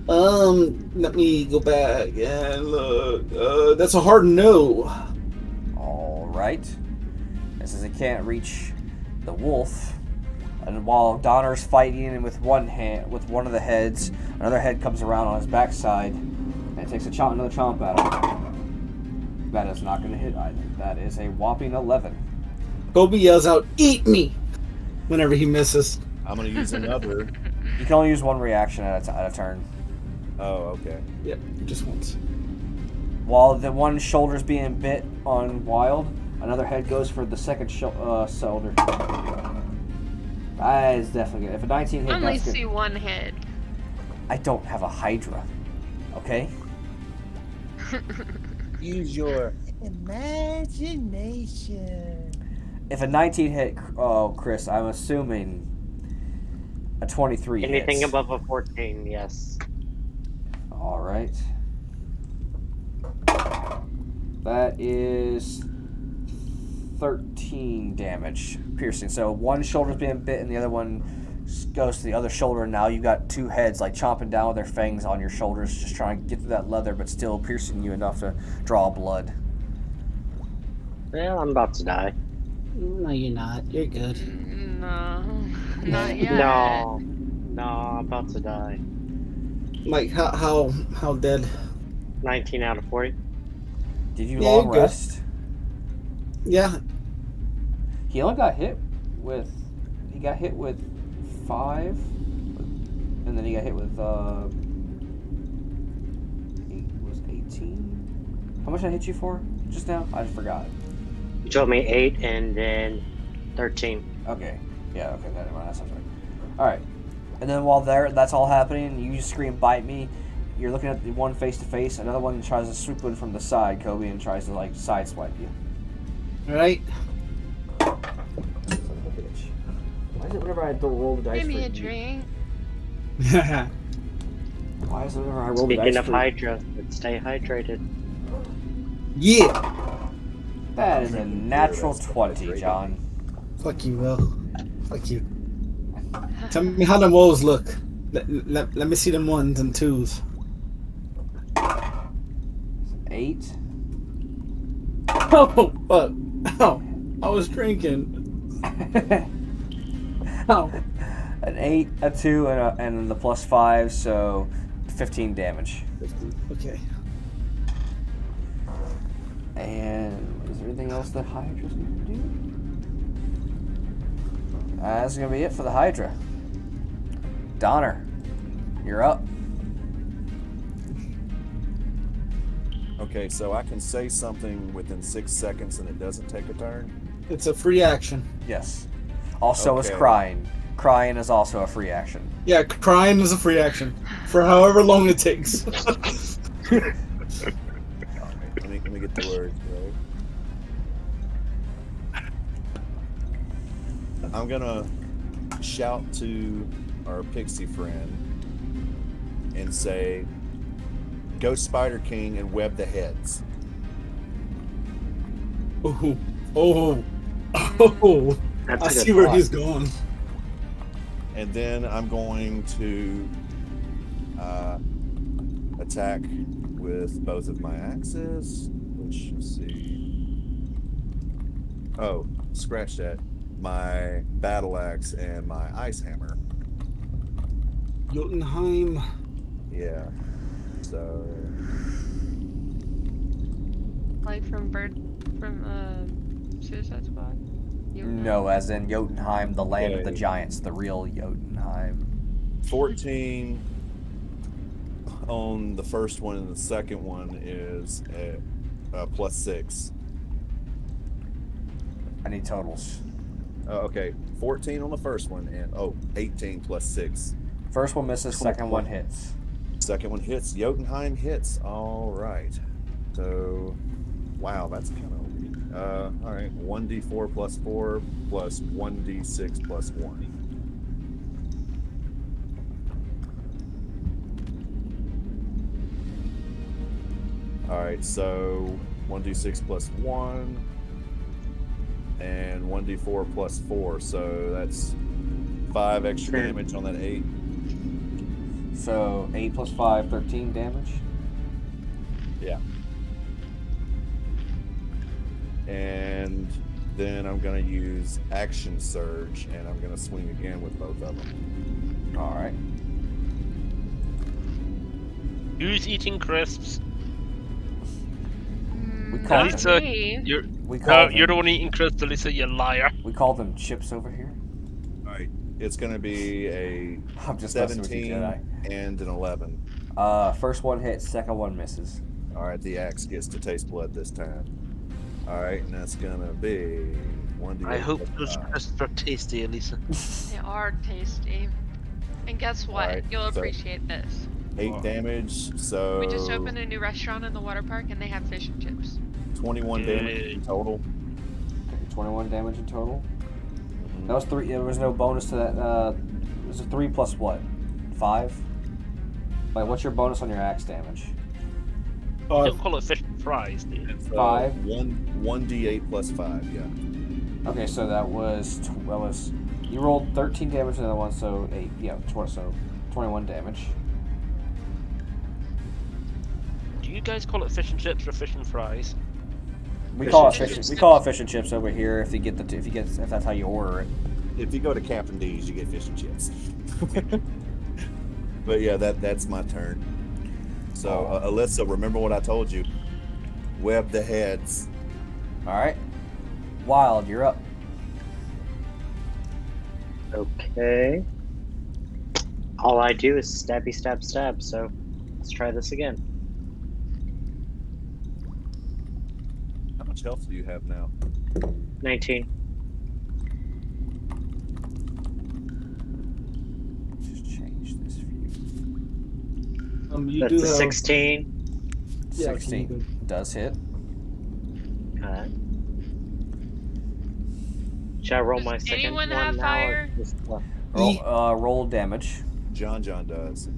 Let me go back and look. That's a hard no. All right. It says it can't reach the wolf, and while Donner's fighting with one of the heads, another head comes around on his backside and it takes another chomp at him. That is not going to hit either. That is a whopping 11. Kobe yells out, "Eat me!" whenever he misses. I'm gonna use another. You can only use one reaction at a turn. Oh, okay. Yep, just once. While the one shoulder's being bit on Wild, another head goes for the second shoulder. That is definitely good. If a 19 hit, I only that's good. see one head. I don't have a Hydra. Okay? Use your imagination. If a 19 hit, Chris, I'm assuming a 23 Anything hits. above a 14, yes. All right. That is 13 damage, piercing. So one shoulder's being bit and the other one goes to the other shoulder, and now you've got two heads like chomping down with their fangs on your shoulders, just trying to get through that leather, but still piercing you enough to draw blood. Well, I'm about to die. No, you're not. You're good. No, not yet. No, I'm about to die. Like how dead? 19 out of 40. Did you Yeah, long you're good. rest? Yeah. He only got hit with. He got hit with 5, and then he got hit with 18. How much did I hit you for just now? I just forgot. You told me 8 and then 13. Okay. Yeah. Okay. That sounds right. All right. And then while that's all happening, you scream, "Bite me!" You're looking at the one face to face. Another one tries to swoop in from the side, Kobe, and tries to like sideswipe you. All right. Why is it whenever I roll the dice Give me for a you? drink. Why is it whenever I roll the Speaking dice of for Hydra, let's stay hydrated. Yeah. That is a natural 20, John. Fuck you, Will. Fuck you. Tell me how them wolves look. Let me see them 1s and 2s. 8. Oh, fuck. Ow. I was drinking. Ow. An 8, a 2, and the +5, so 15 damage. Okay. And is there anything else that Hydra's going to do? That's going to be it for the Hydra. Donner, you're up. Okay, so I can say something within 6 seconds and it doesn't take a turn? It's a free action. Yes. Also is Okay. crying. Crying is also a free action. Yeah, crying is a free action for however long it takes. Let me get the words right. I'm gonna shout to our pixie friend and say, "Go Spider King and web the heads." Oh, oh, oh! That's I a good see where thought. he's going. And then I'm going to attack with both of my axes, which, let's see. Oh, scratch that. My battle axe and my ice hammer. Jotunheim. Yeah. So, Like from Suicide Squad? No, as in Jotunheim, the land of the Okay. giants, the real Jotunheim. 14 on the first one, and the second one is at +6. I need totals. Okay, 14 on the first one, and 18 +6. First one misses, second one hits. Second one hits. Jotunheim hits. All right. So, wow, that's kind of weird. All right, 1d4 +4 plus 1d6 +1. All right, so 1d6 +1 and 1d4 +4. So that's 5 extra damage on that 8. So 8 + 5, 13 damage. Yeah. And then I'm going to use Action Surge, and I'm going to swing again with both of them. All right. Who's eating crisps? We call Not Lisa, me. you're We call you're the them, one eating crisps, Lisa. You liar. we call them chips over here. All right. It's going to be a I'm just messing with you, 17 Jedi. and an 11. First one hits, second one misses. All right, the axe gets to taste blood this time. All right, and that's going to be 1d8. I hope plus those 5. crisps are tasty, Elisa. They are tasty. And guess what? Alright, You'll so- appreciate this. 8 damage, so We just opened a new restaurant in the water park and they have fish and chips. 21 damage in total. Okay, 21 damage in total. That was 3. There was no bonus to that. It was a 3 plus what? 5? Like, what's your bonus on your axe damage? You don't call it fish and fries, do you? It's, 5. 1d8 plus 5, yeah. Okay, so that was You rolled 13 damage on the other one, so 8. Yeah, so 21 damage. Do you guys call it fish and chips or fish and fries? We Fish call and it fish. chips. We call it fish and chips over here. If that's how you order it. If you go to Captain D's, you get fish and chips. But yeah, that's my turn. So Alyssa, remember what I told you? Web the heads. All right. Wild, you're up. Okay. All I do is stabby stab stab, so let's try this again. How much health do you have now? 19. Just change this view. You That's do a have 16. Yeah, 16 does hit. Alright. Should I roll Does my second anyone one have now? fire? Or just, Roll damage. John does.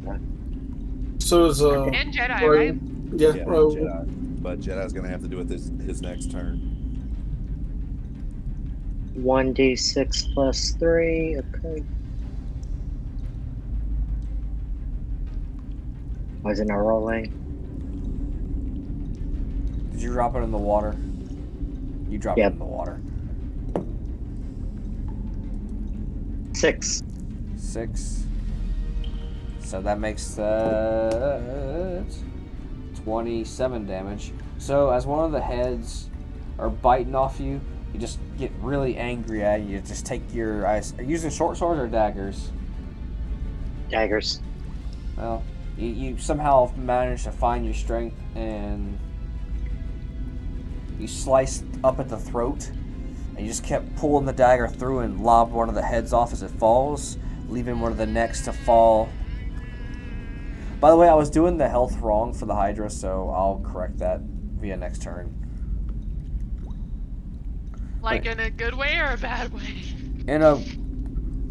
So is And Jedi, right? Yeah, Yeah, right. Jedi. But Jedi's gonna have to do it his next turn. 1d6 plus 3. Okay. Why is it not rolling? Did you drop it in the water? You dropped Yep. it in the water. 6. 6. So that makes that 27 damage. So as one of the heads are biting off you, you just get really angry at you. Just take your eyes. Are you using short swords or daggers? Daggers. Well, you somehow manage to find your strength and you slice up at the throat. And you just kept pulling the dagger through and lobbed one of the heads off as it falls, leaving one of the necks to fall. By the way, I was doing the health wrong for the Hydra, so I'll correct that via next turn. Like in a good way or a bad way?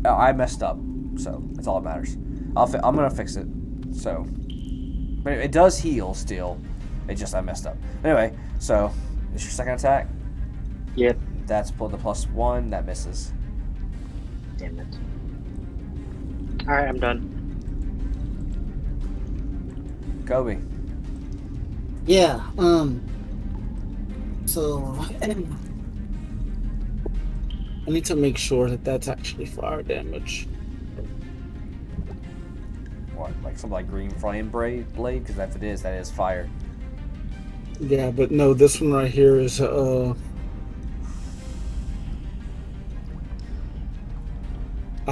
I messed up, so that's all that matters. I'm gonna fix it. So, but it does heal still. It just I messed up. Anyway, so it's your second attack. Yep. That's the +1. That misses. Damn it. Alright, I'm done. Kobe. Yeah. So I need to make sure that that's actually fire damage. What, like something like green flame blade? Because if it is, that is fire. Yeah, but no, this one right here is I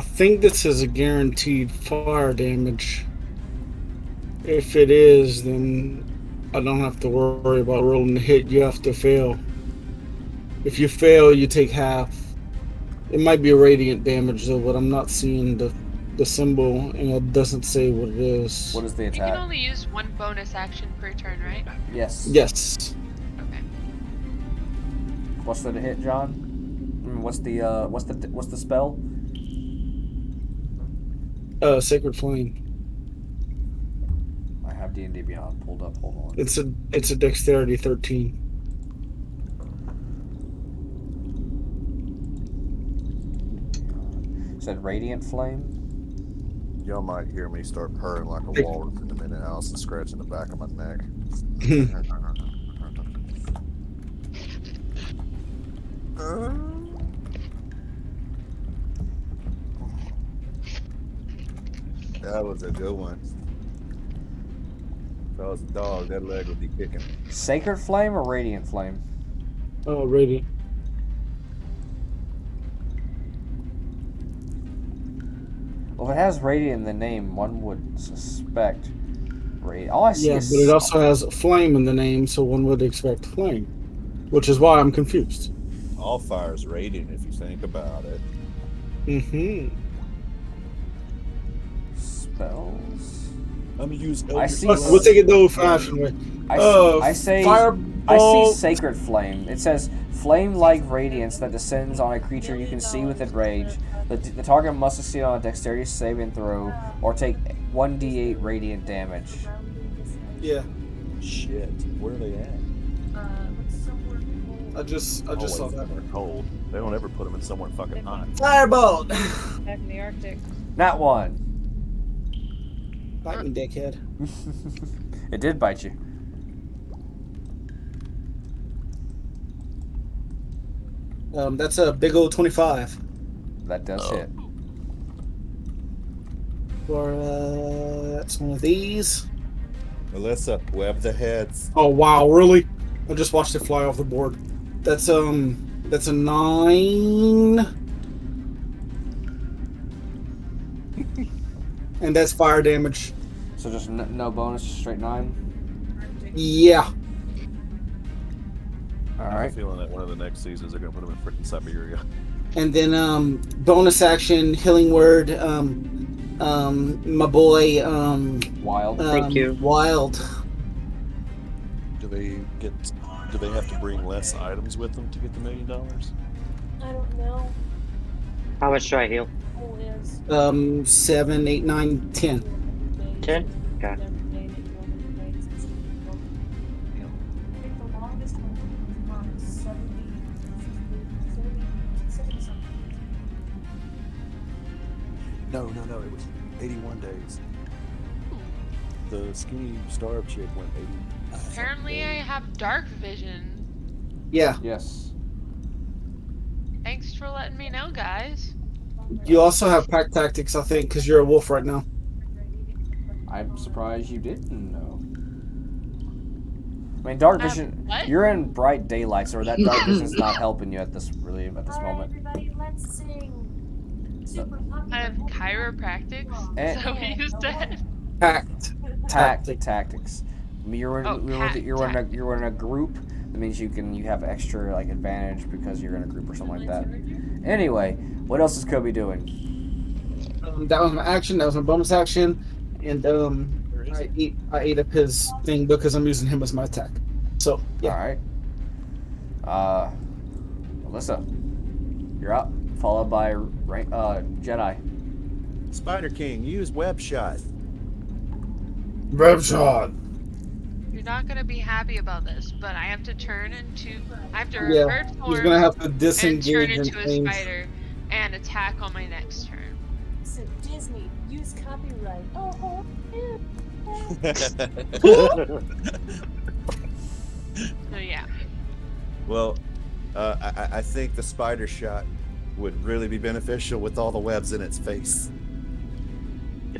think this is a guaranteed fire damage. If it is, then I don't have to worry about rolling the hit. You have to fail. If you fail, you take half. It might be a radiant damage though, but I'm not seeing the symbol, and it doesn't say what it is. What is the You can attack? only use one bonus action per turn, right? Yes. Yes. Okay. What's the hit, John? What's the spell? Sacred Flame. I have D&D Beyond pulled up. Hold on. It's a dexterity 13. Said Radiant Flame. Y'all might hear me start purring like a walrus in a minute. Allison scratching the back of my neck. That was a good one. If I was a dog, that leg would be kicking. Sacred Flame or Radiant Flame? Oh, radiant. Well, if it has Radiant in the name, one would suspect Radiant. All I see Yeah, is but it also has flame in the name, so one would expect flame, which is why I'm confused. All fire's radiant if you think about it. Mm-hmm. spells. I'm gonna use. I see. We'll take it the old-fashioned way. I see Fireball. Sacred Flame. It says flame-like radiance that descends on a creature you can see within range. The target must succeed on a dexterity saving throw or take 1d8 radiant damage. Yeah. Shit, where are they at? I just Always saw that. somewhere cold. They don't ever put them in somewhere fucking hot. Firebolt! Back in the Arctic. Not one. Bite me, dickhead. It did bite you. That's a big old 25. That does hit. For that's one of these. Melissa, web the heads. Oh wow, really? I just watched it fly off the board. That's a 9. And that's fire damage. So just no bonus, just straight 9. Yeah. All I have right. a feeling that one of the next seasons they're gonna put them in freaking Siberia. And then bonus action, healing word, my boy, Wild. Thank you. Wild. Do they have to bring less items with them to get the $1 million? I don't know. How much do I heal? Who is? 7, 8, 9, 10. 10? Okay. No, it was 81 days. The skinny starved chick went 80. Apparently, I have dark vision. Yeah. Yes. Thanks for letting me know, guys. You also have pack tactics, I think, because you're a wolf right now. I'm surprised you didn't know. I mean, dark vision. What? You're in bright daylight, so that dark vision's not helping you at this moment. Everybody, let's sing. Super I have chiropractics. Eh. Is that what you said? Tactics. You're in a group. That means you have extra like advantage because you're in a group or something like that. Anyway, what else is Kobe doing? That was my action. That was my bonus action, and I ate up his thing because I'm using him as my attack. So yeah. All right. Melissa, you're up. Followed by Jedi. Spider King, use web shot. Rev shot. You're not gonna be happy about this, but I have to turn into. I have to Yeah, revert he's form gonna have to and disengage turn and into a things. spider and attack on my next turn. So Disney, use copyright. Oh, ew. So yeah. Well, I think the spider shot would really be beneficial with all the webs in its face.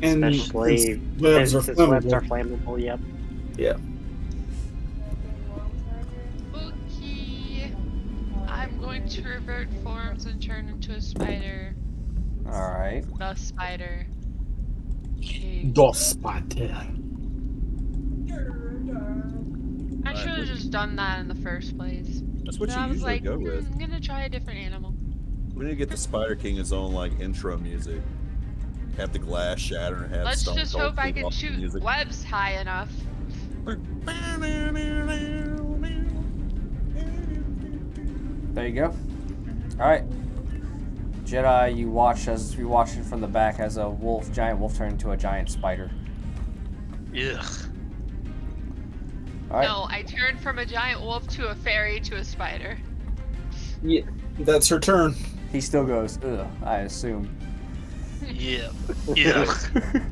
And Especially webs are since webs are flammable. flammable, yep. Yeah. Okay. I'm going to revert forms and turn into a spider. All right. The spider. King. Dos spider. I should have just done that in the first place. That's what But you I was usually like, go with. I'm gonna try a different animal. We need to get the Spider King his own like intro music. Have the glass shatter and have Let's Stone just Cold hope I Steve can Austin shoot music. webs high enough. There you go. All right. Jedi, you're watching from the back as a giant wolf turned into a giant spider. Ugh. All right. No, I turned from a giant wolf to a fairy to a spider. Yeah, that's her turn. He still goes, ugh, I assume. Yeah. Yeah.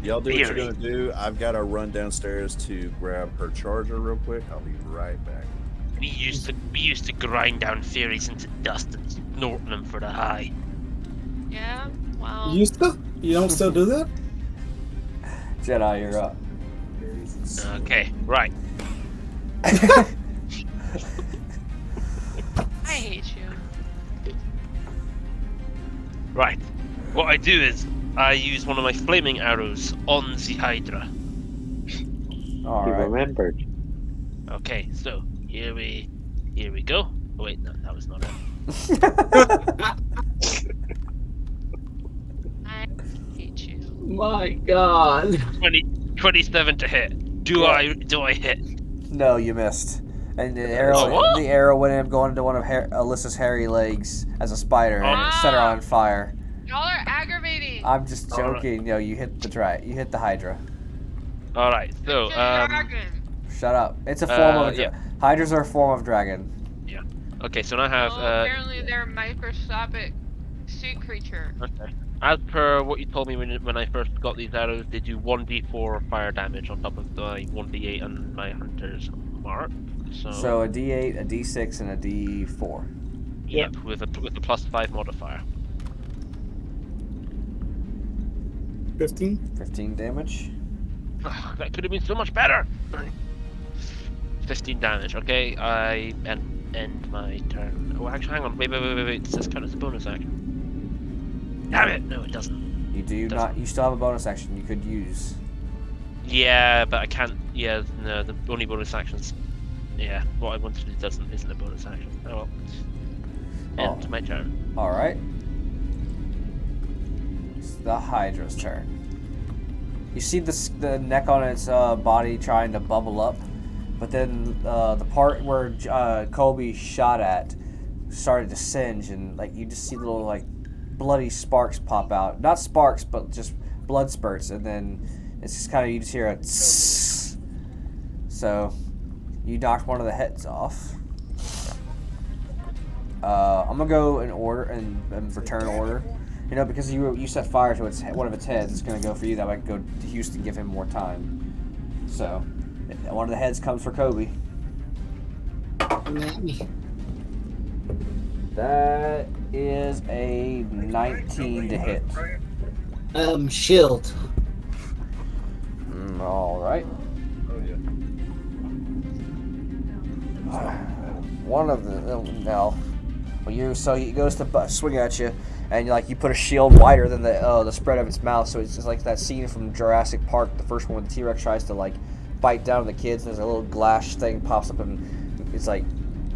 Y'all do what you're Fury. gonna do. I've got to run downstairs to grab her charger real quick. I'll be right back. We used to grind down fairies into dust and snort them for the high. Yeah, well. You don't still do that? Jedi, you're up. Okay, right. I hate you. Right. What I do is I use one of my flaming arrows on the Hydra. All You right. remembered. Okay, so here we go. Oh wait, no, that was not it. I hate you. My God. 27 to hit. Do I hit? No, you missed. And the Oh, what? arrow went in going into one of Alyssa's hairy legs as a spider and it set her on fire. Y'all are aggravating. I'm just All right. joking. No, you hit the Hydra. All right. So Dragon. Shut up. It's a form of a yeah. Hydras are a form of dragon. Okay, so now I have. Well, apparently they're a microscopic sea creature. Okay. As per what you told me when I first got these arrows, they do 1d4 fire damage on top of the 1d8 and my hunter's mark. So a D8, a D6, and a D4. Yep, with a +5 modifier. 15. 15 damage. That could have been so much better. 15 damage. Okay, I end my turn. Oh, actually, hang on. Wait. Does this count as a bonus action? Damn it! No, it doesn't. You do not. You still have a bonus action you could use. Yeah, but I can't. Yeah, no. The only bonus actions. Yeah, what I wanted to do isn't a bonus action. Oh well. End my turn. All right. It's the Hydra's turn. You see the neck on its body trying to bubble up, but then the part where Colby shot at started to singe, and like you just see little like bloody sparks pop out. Not sparks, but just blood spurts, and then it's just kind of you just hear a tss. So you knocked one of the heads off. I'm gonna go in order and return order. You know, because you set fire to one of its heads, it's gonna go for you. That might go to Houston, give him more time. So, one of the heads comes for Kobe. That is a 19 to hit. Shield. All right. Oh yeah. One of the now, so he goes to swing at you, and like you put a shield wider than the spread of its mouth, so it's just like that scene from Jurassic Park, the first one when the T-Rex tries to like bite down on the kids, and there's a little glass thing pops up, and it's like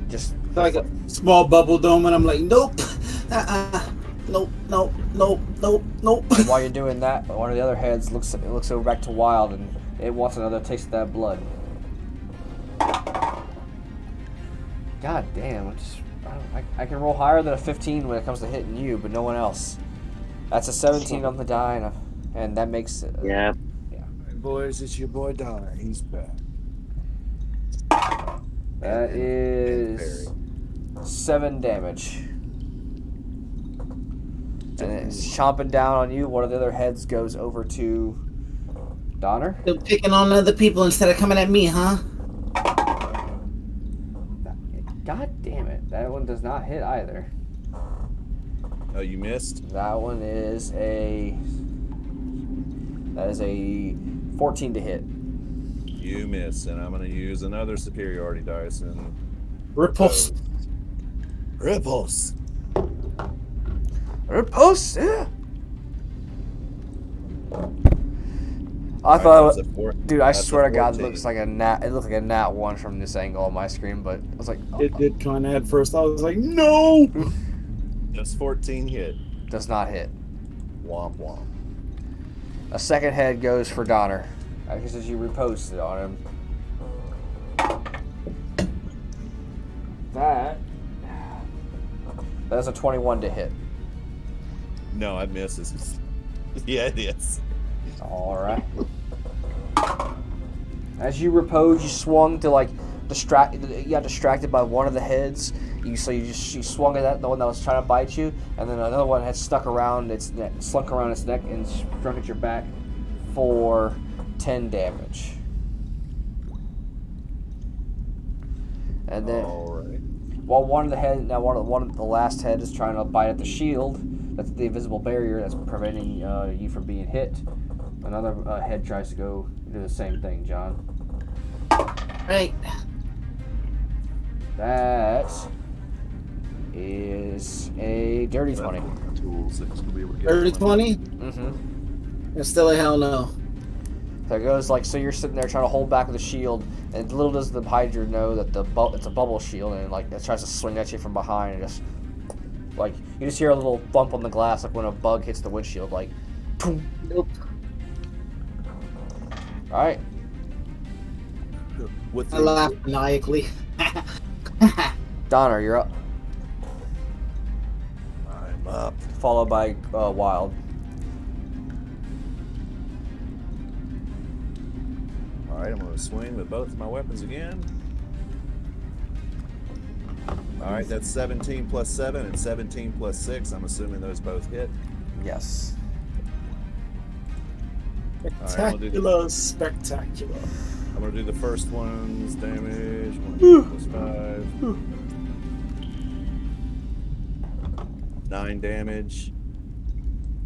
just Like a small bubble dome, and I'm like, nope, nope. And while you're doing that, one of the other heads looks over back to Wild, and it wants another taste of that blood. God damn! I can roll higher than a 15 when it comes to hitting you, but no one else. That's a 17 on the die, and that makes it. Yeah. Hey boys, it's your boy Donner. He's back. That is 7 damage. And it's chomping down on you. One of the other heads goes over to Donner. They're picking on other people instead of coming at me, huh? God damn it. That one does not hit either. Oh, you missed? That one is a 14 to hit. You miss, and I'm going to use another superiority dice and Repulse. Repulse. Repulse. Yeah. I thought, dude, I swear to God, it looks like a nat. It looked like a nat 1 from this angle on my screen, but I was like, oh. It did kind of at first. I was like, no. Just 14 hit. Does not hit. Womp womp. A second head goes for Donner. I guess as you reposted on him. That's a 21 to hit. No, I misses. Yeah, it is. All right. As you repose, you swung to like distract. You got distracted by one of the heads. You swung at the one that was trying to bite you, and then another one had slunk around its neck and struck at your back for 10 damage. And then, while one of the last head is trying to bite at the shield, that's the invisible barrier that's preventing you from being hit. Another head tries to go do the same thing, John. Right. That is a dirty 20. Dirty 20? Mm-hmm. It's still a hell no. So it goes like, so you're sitting there trying to hold back with the shield, and little does the Hydra know that it's a bubble shield, and like it tries to swing at you from behind, and just like you just hear a little bump on the glass, like when a bug hits the windshield, like. Boom. Nope. All right. I laugh maniacally. Donner, you're up. I'm up. Followed by Wild. Alright, I'm going to swing with both of my weapons again. All right, that's 17 plus 7 and 17 plus 6. I'm assuming those both hit. Yes. All right, I'm Spectacular. gonna do the first one's damage. 1 plus 5. 9 damage.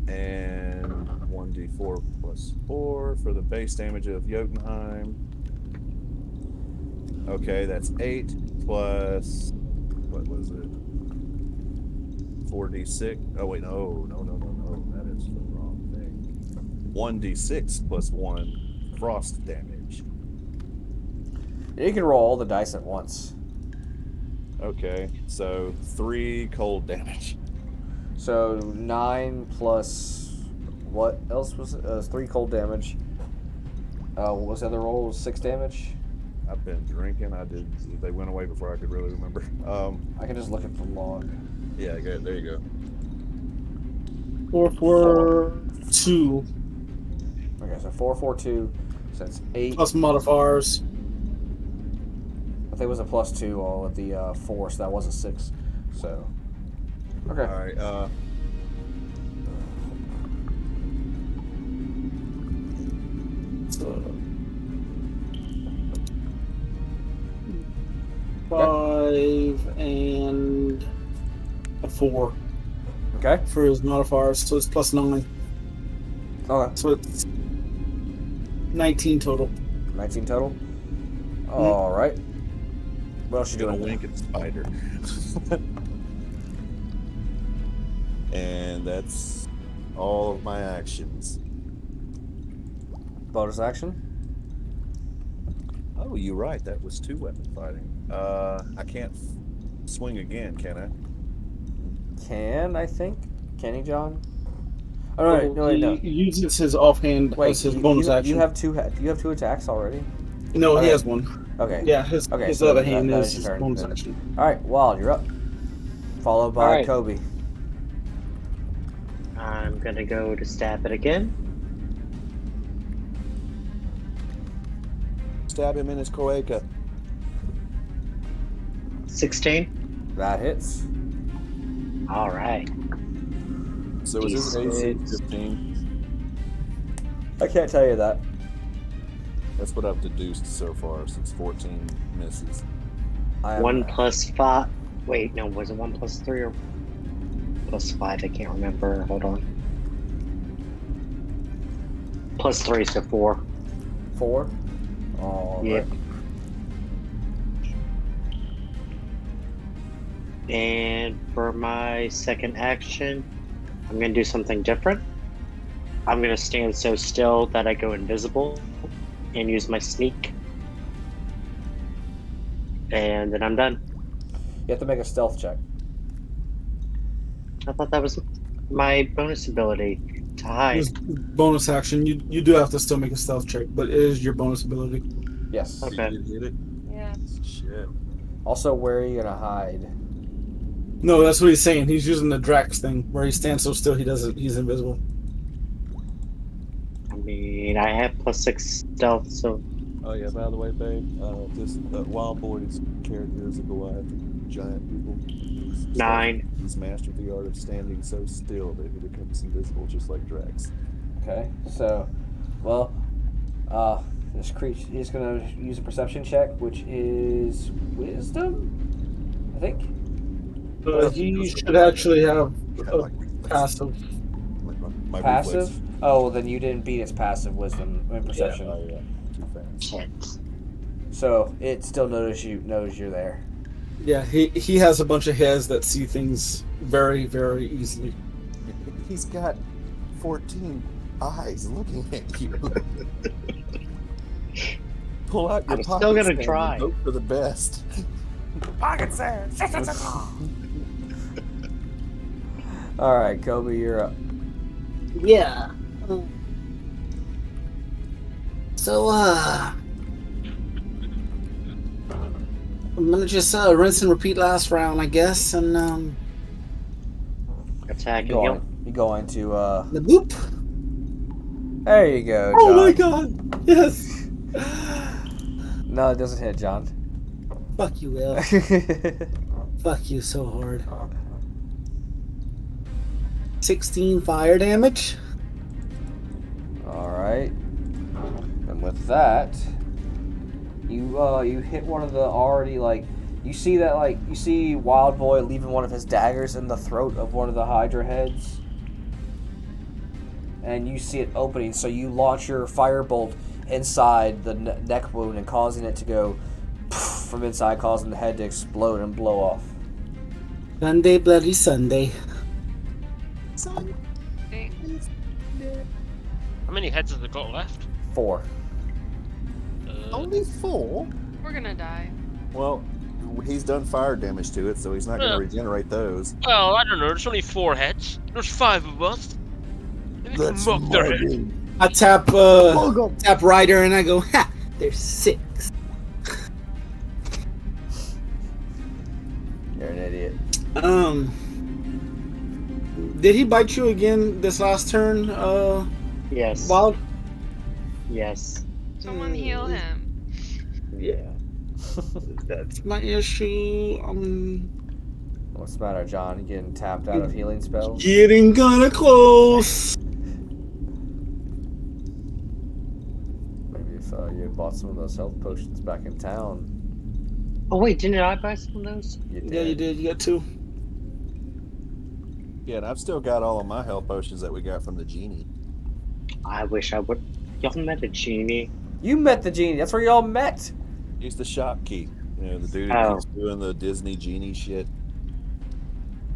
And 1d4 plus 4 for the base damage of Jotunheim. Okay, that's 8 plus, what was it? 4d6. Oh, wait, no. That is the wrong thing. 1d6 plus 1 frost damage. You can roll all the dice at once. Okay, so 3 cold damage. So 9 plus what else was it? 3 cold damage. What was the other roll? 6 damage. I've been drinking. They went away before I could really remember. I can just look at the log. Yeah, good. There you go. 4, 4, 2 Okay, so 4, 4, 2. So that's 8. plus modifiers. I think it was a plus 2 all with the 4, so that was a 6. So, okay. All right. So, 5 and a 4 Okay. for his modifiers, so it's plus 9. Okay. So it's 19 total. 19 total. All right. What else you Gonna doing? wink at the spider. And that's all of my actions. Bonus action. Oh, you're right. That was 2 weapon fighting. I can't swing again, can I? I think? Can he, John? Oh, no, wait, no, wait, no. He uses his offhand Wait, as his bonus action. You have 2 attacks already? No, Okay. he has 1. Okay. Yeah, his so other hand that is your his turn. bonus action. All right, Wild, you're up. Followed by Alright. Kobe. I'm gonna go to stab it again. Stab him in his cloaca. 16. That hits. All right. So is his AC D6. 15? I can't tell you that. That's what I've deduced so far, since 14 misses. 1 plus 5. Wait, no, was it 1 plus 3 or plus 5? I can't remember. Hold on. Plus 3, so 4. 4. All Yep. right. And for my second action, I'm going to do something different. I'm going to stand so still that I go invisible and use my sneak. And then I'm done. You have to make a stealth check. I thought that was my bonus ability to hide. His bonus action, you do have to still make a stealth check, but it is your bonus ability. Yes. Okay. You hit it? Yeah. Shit. Also, where are you gonna hide? No, that's what he's saying. He's using the Drax thing, where he stands so still he's invisible. I mean, I have plus 6 stealth, so Oh yeah, by the way, babe, this Wild Boy's character is a Goliath of giant people. He's 9. He's mastered the art of standing so still that he becomes invisible, just like Drax. Okay. So, well, this creature is gonna use a perception check, which is wisdom, I think. He should actually have Yeah, a like passive. my Passive. reflex. Oh, well, then you didn't beat its passive wisdom and perception. Yeah, oh yeah, too fast. Shit. So it still knows you're there. Yeah, he has a bunch of hairs that see things very, very easily. He's got 14 eyes looking at you. Pull out your I'm still pocket gonna sand and try. Hope for the best. Pocket sand. All right, Kobe, you're up. Yeah. So, I'm gonna just rinse and repeat last round, I guess, and Attack and You're heal. going to the boop. There you go, John. Oh my god! Yes. No, it doesn't hit, John. Fuck you, Will. Fuck you so hard. 16 fire damage. All right. And with that, you hit one of the already you see Wild Boy leaving one of his daggers in the throat of one of the Hydra heads. And you see it opening, so you launch your firebolt inside the neck wound and causing it to go from inside, causing the head to explode and blow off. Sunday, bloody Sunday. Thanks. How many heads have they got left? 4. Only 4? We're gonna die. Well, he's done fire damage to it, so he's not going to regenerate those. Well, I don't know. There's only 4 heads. There's 5 of us. Maybe That's mock their head. mugging. I tap Ryder and I go, ha! There's 6. You're an idiot. Did he bite you again this last turn? Yes. Wild? Yes. Someone heal him. Yeah. That's my issue. What's the matter, John? You getting tapped out of healing spells? Getting kinda close. Maybe if you had bought some of those health potions back in town. Oh wait, didn't I buy some of those? You did. Yeah, you did. You got 2. Yeah, and I've still got all of my health potions that we got from the genie. I wish I would. Y'all met a genie. You met the genie. That's where y'all met. He's the shopkeep. You know, the dude who Oh. keeps doing the Disney genie shit.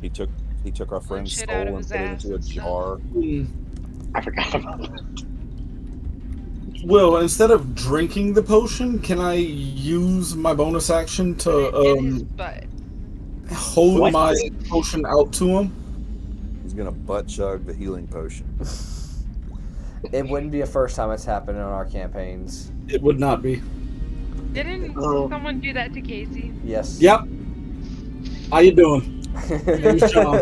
He took our friend's shit soul out of and his put it ass into a and stuff. jar. I forgot about that. Well, instead of drinking the potion, can I use my bonus action In to his butt. hold What? my potion out to him? He's gonna butt chug the healing potion. It wouldn't be the first time it's happened in our campaigns. It would not be. Didn't Oh. someone do that to Casey? Yes. Yep. How you doing? Name's John.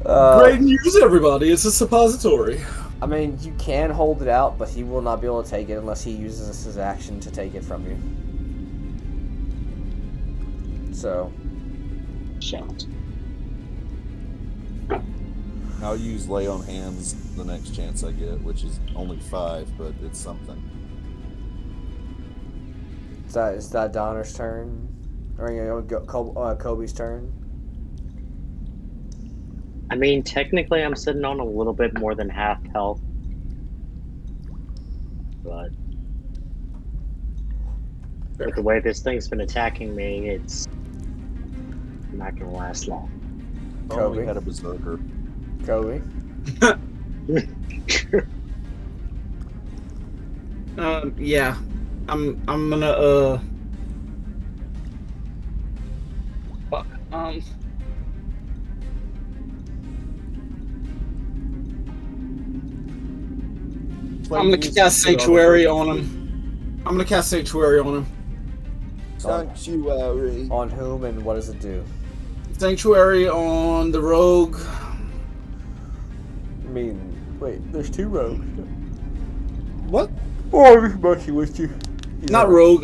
Great news, everybody. It's a suppository. I mean, you can hold it out, but he will not be able to take it unless he uses his action to take it from you. So, Shit. I'll use lay on hands the next chance I get, which is only 5, but it's something. is that Donner's turn? Or Kobe's turn? I mean, technically, I'm sitting on a little bit more than half health. But with the way this thing's been attacking me, it's not gonna last long. Oh, we Kobe. had a berserker. Kobe? Yeah. I'm gonna fuck. I'm gonna cast Sanctuary on him. I'm gonna cast Sanctuary on him. Sanctuary. On whom and what does it do? Sanctuary on the rogue. I mean, wait, there's 2 rogues. What? Oh, I'm just messing with you. Not rogue.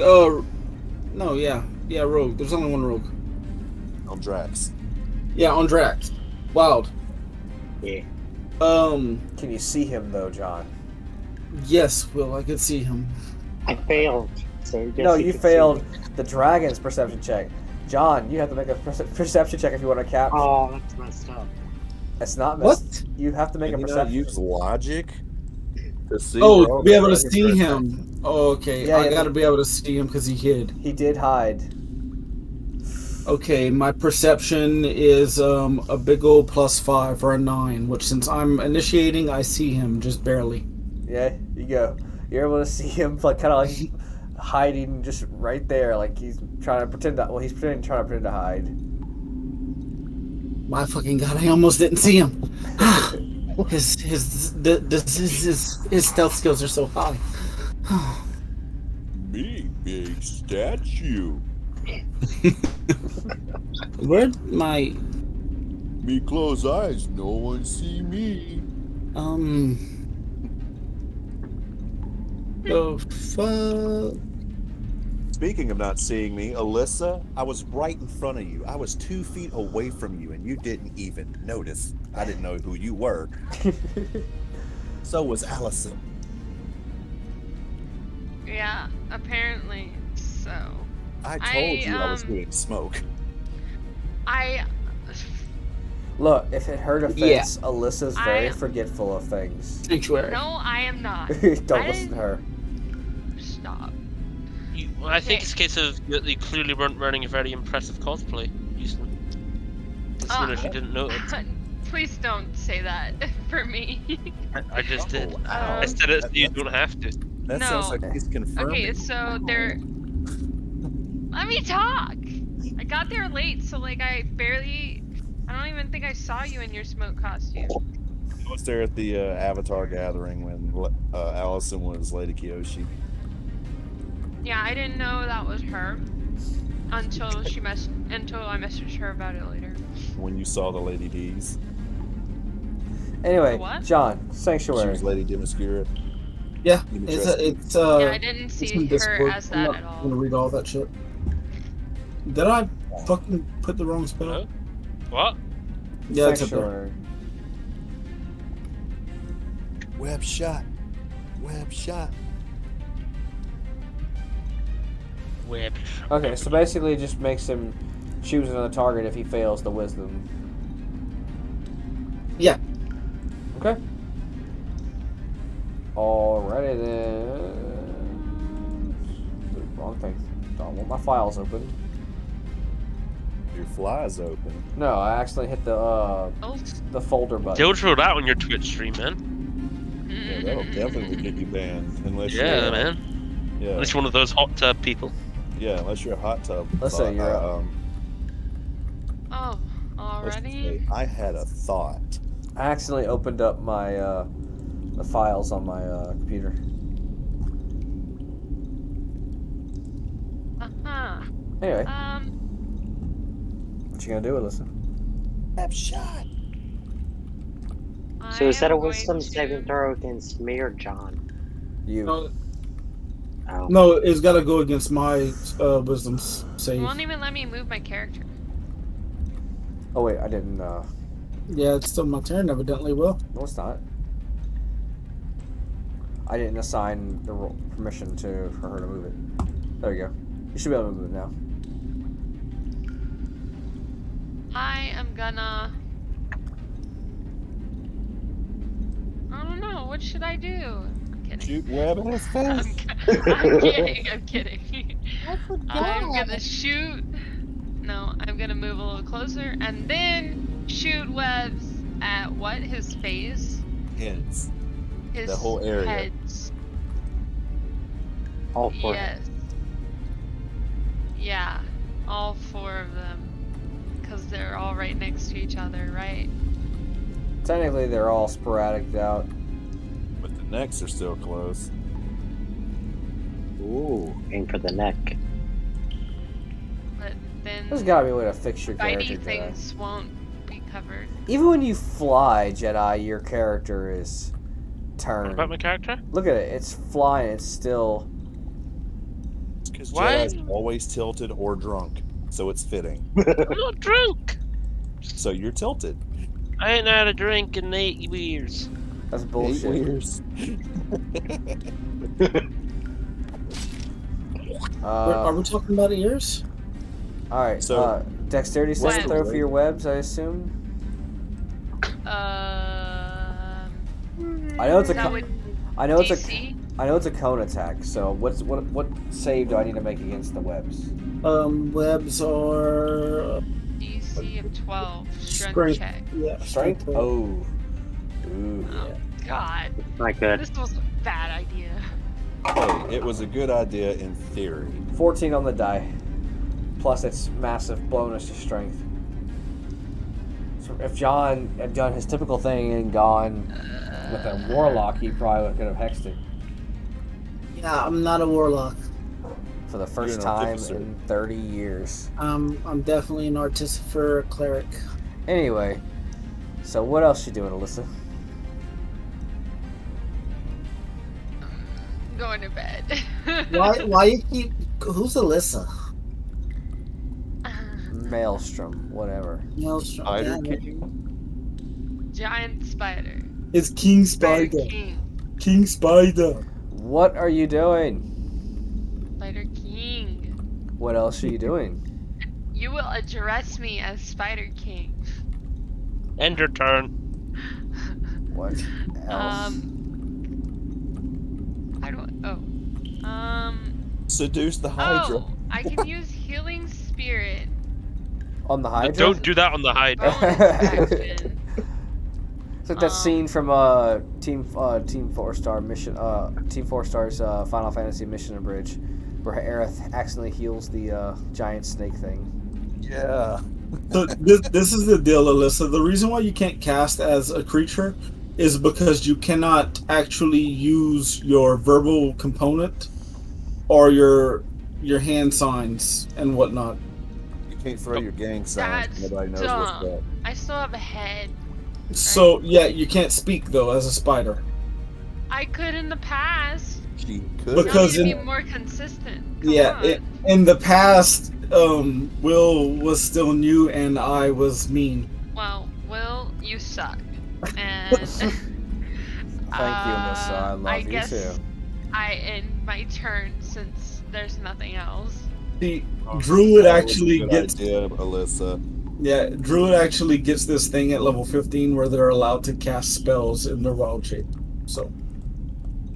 No, yeah, rogue. There's only 1 rogue. On Drax. Yeah, on Drax. Wild. Yeah. Can you see him though, John? Yes, Will. I could see him. I failed. So yes, No, you can failed see me. the dragon's perception check. John, you have to make a perception check if you want to capture. Oh, that's messed up. It's not What? missed. You have to make Can a you not perception. use logic to see? Oh, where to all be the able to dragons see are? him. Oh, okay. Yeah, I yeah. gotta be able to see him because he hid. He did hide. Okay, my perception is a big old +5 or a 9, which since I'm initiating, I see him just barely. Yeah, you go. You're able to see him like kind of like hiding just right there, like he's trying to pretend to. Well, he's trying to pretend to hide. My fucking god! I almost didn't see him. his stealth skills are so high. Me, big statue. Where'd my Me close eyes, no one see me. the fuck? Speaking of not seeing me, Alyssa, I was right in front of you. I was 2 feet away from you, and you didn't even notice. I didn't know who you were. So was Allison. Yeah, apparently so. I told you I was um, doing smoke. I Look, if it hurt Yeah. offense, Alyssa's very I- forgetful of things. Sanctuary. no, I am not. Don't I listen to her. Stop. I think Okay. it's a case of you clearly weren't wearing a very impressive cosplay, Houston. As soon as you didn't notice. Please don't say that for me. I just did. Oh, I said it so you don't have to. That No. sounds like he's confirming. Okay, so there. Let me talk. I got there late, so like I don't even think I saw you in your smoke costume. I was there at the Avatar gathering when Allison was Lady Kiyoshi. Yeah, I didn't know that was her until I messaged her about it later. When you saw the Lady D's. Anyway, What? John, She Sanctuary. was Lady Demascura. Yeah, Interesting. it's Yeah, I didn't it's see in her Discord. as I'm that not at all. gonna read all that shit. Did I fucking put the wrong spell? Hello? What? Yeah, it's up there. Sanctuary. Web shot. Web shot. Web. Okay, so basically it just makes him choose another target if he fails the wisdom. Yeah. Okay. Alrighty then. Wrong thing. Don't want my files open. Your fly's open. No, I accidentally hit Oh. the folder button. Don't throw that on your Twitch stream, man. Yeah, that'll definitely get you banned. Unless Yeah, you're, man. Yeah. Unless you're one of those hot tub people. Yeah, unless you're a hot tub. Listen, you're Oh, let's just already? say, I had a thought. I accidentally opened up my the files on my computer. Uh-huh. Anyway, Um, what you gonna do, Alyssa? Web shot. So is that a I am wisdom going to- saving throw against me or John? You. No, Oh. no, it's got to go against my wisdom save. It won't even let me move my character. Oh wait, I didn't. Yeah, it's still my turn. Evidently, will. No, it's not. I didn't assign the permission for her to move it. There you go. You should be able to move it now. I am gonna. I don't know. What should I do? I'm kidding. Shoot web in his I'm, face. I'm kidding. I'm kidding. I forgot. I'm gonna shoot. No, I'm gonna move a little closer and then shoot webs at what? His face? Heads. His The whole area. heads. All four. Yes. Yeah, all four of them. Because they're all right next to each other, right? Technically, they're all sporadic out. But the necks are still close. Ooh, aim for the neck. But then There's gotta be a way to fix your character, bitey Jedi. things won't be covered. Even when you fly, Jedi, your character is What turned. about my character? Look at it. It's flying. It's still. Because Why? Jedi's always tilted or drunk. So it's fitting. I'm not drunk. So you're tilted. I ain't had a drink in 8 years. That's 8 bullshit. years. Are we talking about ears? All right. So- Dexterity saving Web. throw for your webs, I assume. I I know it's a. Is that Co- what I know it's a. DC? I know it's a cone attack. So what save do I need to make against the webs? Webs are DC of 12. Strength strength. check. Yeah, Strength. check. Oh. Ooh. Oh, God. Not good. This was a bad idea. Hey, it was a good idea in theory. 14 on the die. Plus its massive bonus to strength. So if John had done his typical thing and gone with a warlock, he probably could have hexed it Yeah, I'm not a warlock. for the first You're an time artificer. in 30 years. I'm definitely an artificer cleric. Anyway, so what else you doing, Alyssa? Going to bed. Why you keep Who's Alyssa? Maelstrom, whatever. Maelstrom. Spider Yeah. King? Giant spider. It's King Spider Spider. King. King Spider. What are you doing? Spider King. What else are you doing? You will address me as Spider King. End your turn. What else? I don't. Oh. Seduce the Hydra. Oh, I can use Healing Spirit. On the Hydra? Don't do that on the Hydra. Bonus action. It's like that scene from Team 4-Star mission, Team 4-Star's Final Fantasy Mission Bridge, where Aerith accidentally heals the giant snake thing. Yeah. So this is the deal, Alyssa. The reason why you can't cast as a creature is because you cannot actually use your verbal component or your hand signs and whatnot. You can't throw your gang signs. That's Nobody knows dumb. what's up. I still have a head. So yeah, you can't speak though as a spider. I could in the past. She could. Because I need to in- be more consistent. Come Yeah, on. in the past, Will was still new and I was mean. Well, Will, you suck. And Thank you, Alyssa. I love you guess too. I end my turn since there's nothing else. See, Druid That was a actually good gets idea, Alyssa. Druid actually gets this thing at level 15 where they're allowed to cast spells in their wild shape. So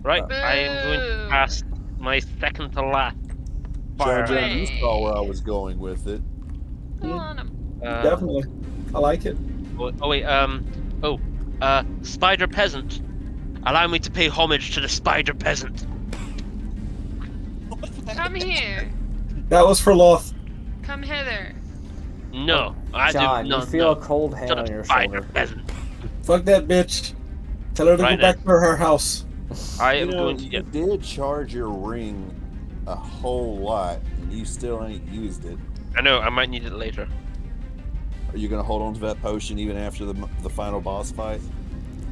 Right, I am going to Boo. cast my second to last John, fire. John, you saw where I was going with it. Go on 'em. definitely, I like it. Spider Peasant. Allow me to pay homage to the Spider Peasant. Come here. That was for Loth. Come hither. No, I John, do not you feel know. a cold hand Shut on up, your Spider shoulder. Peasant. Fuck that bitch. Tell her to Right go back to her house. I You am know, going to you get. did charge your ring a whole lot, and you still ain't used it. I know, I might need it later. Are you going to hold on to that potion even after the final boss fight?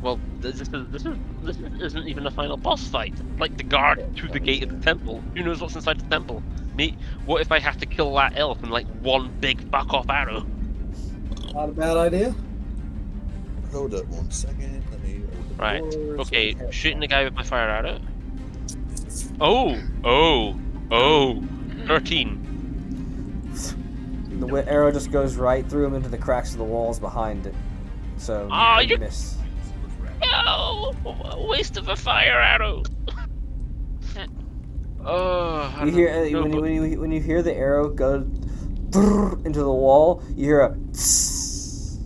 Well, this isn't even a final boss fight. Like the guard to the gate of the temple. Who knows what's inside the temple? Me? What if I have to kill that elf in like one big fuck off arrow? Not a bad idea. Hold up 1 second. Let me open the Right. door. Okay, So we shooting the have- guy with my fire arrow. 13. The arrow just goes right through him into the cracks of the walls behind it. So Ah, you you- miss. No! A waste of a fire arrow. Oh, I You hear don't know, but- when you hear the arrow go into the wall, you hear a. Tss.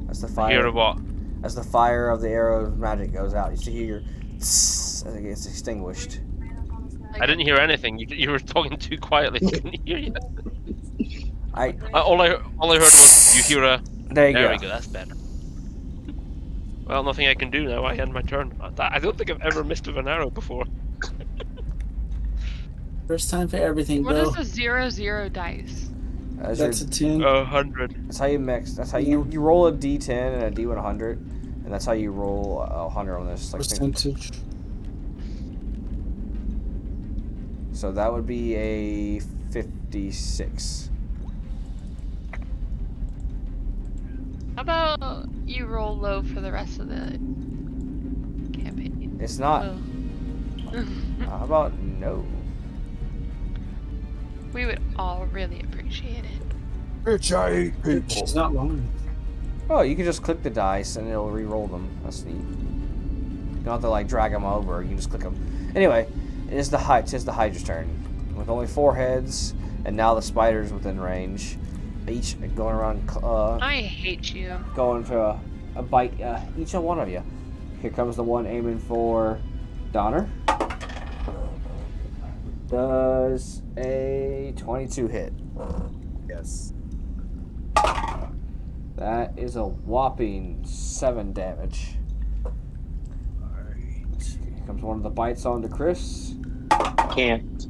That's the fire. Hear what? As the fire of the arrow's magic goes out, you see your tss as it gets extinguished. I didn't hear anything. You were talking too quietly. I couldn't hear you. All I heard was you hear a. There you There go. we go. That's better. Well, nothing I can do now. I end my turn. I don't think I've ever missed with an arrow before. First time for everything, What bro. is a 0-0 dice? That's That's a 10. 100. That's how you mix. That's how you roll a d10 and a d100, and that's how you roll a 100 on this. Like thing. Percentage. So that would be a 56. How about you roll low for the rest of the campaign? It's not. Oh. How about no? We would all really appreciate it. Bitch, I hate people. She's not lying. Oh, you can just click the dice and it'll re-roll them. That's neat. You don't have to like drag them over. You can just click them. Anyway, it's the Hydra's turn. With only 4 heads, and now the spider's within range. Each going around, I hate you. going for a bite each of one of you. Here comes the one aiming for Donner. Does a 22 hit? Yes. That is a whopping 7 damage. Here comes one of the bites onto Chris. Can't.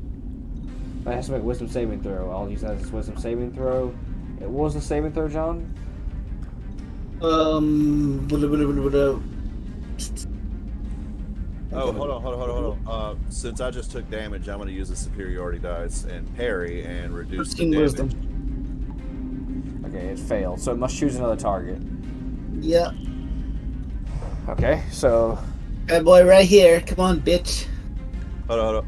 That has to make a wisdom saving throw. I'll use that as a wisdom saving throw. What was the saving throw, John? Oh, hold on. Since I just took damage, I'm going to use a superiority dice and parry and reduce the 13 damage. wisdom. Okay, it failed, so it must choose another target. Yeah. Okay, so Bad boy right here. Come on, bitch. Hold on.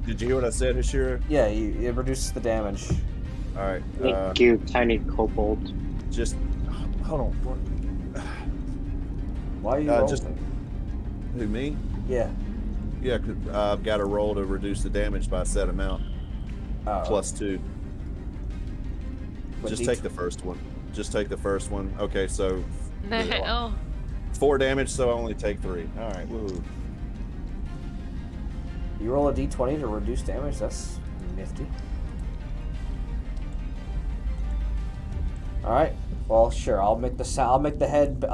Did you hear what I said, Hashira? yeah, it reduces the damage. All right. Thank you, tiny kobold. Just hold on. Why are you Just rolling? who, me? Yeah. Yeah, 'cause I've got a roll to reduce the damage by a set amount. Oh. +2. But Just take the first one. Okay, so No. 4 damage, so I only take 3. All right, woo. You roll a d20 to reduce damage. That's nifty. All right. Well, sure. I'll make the head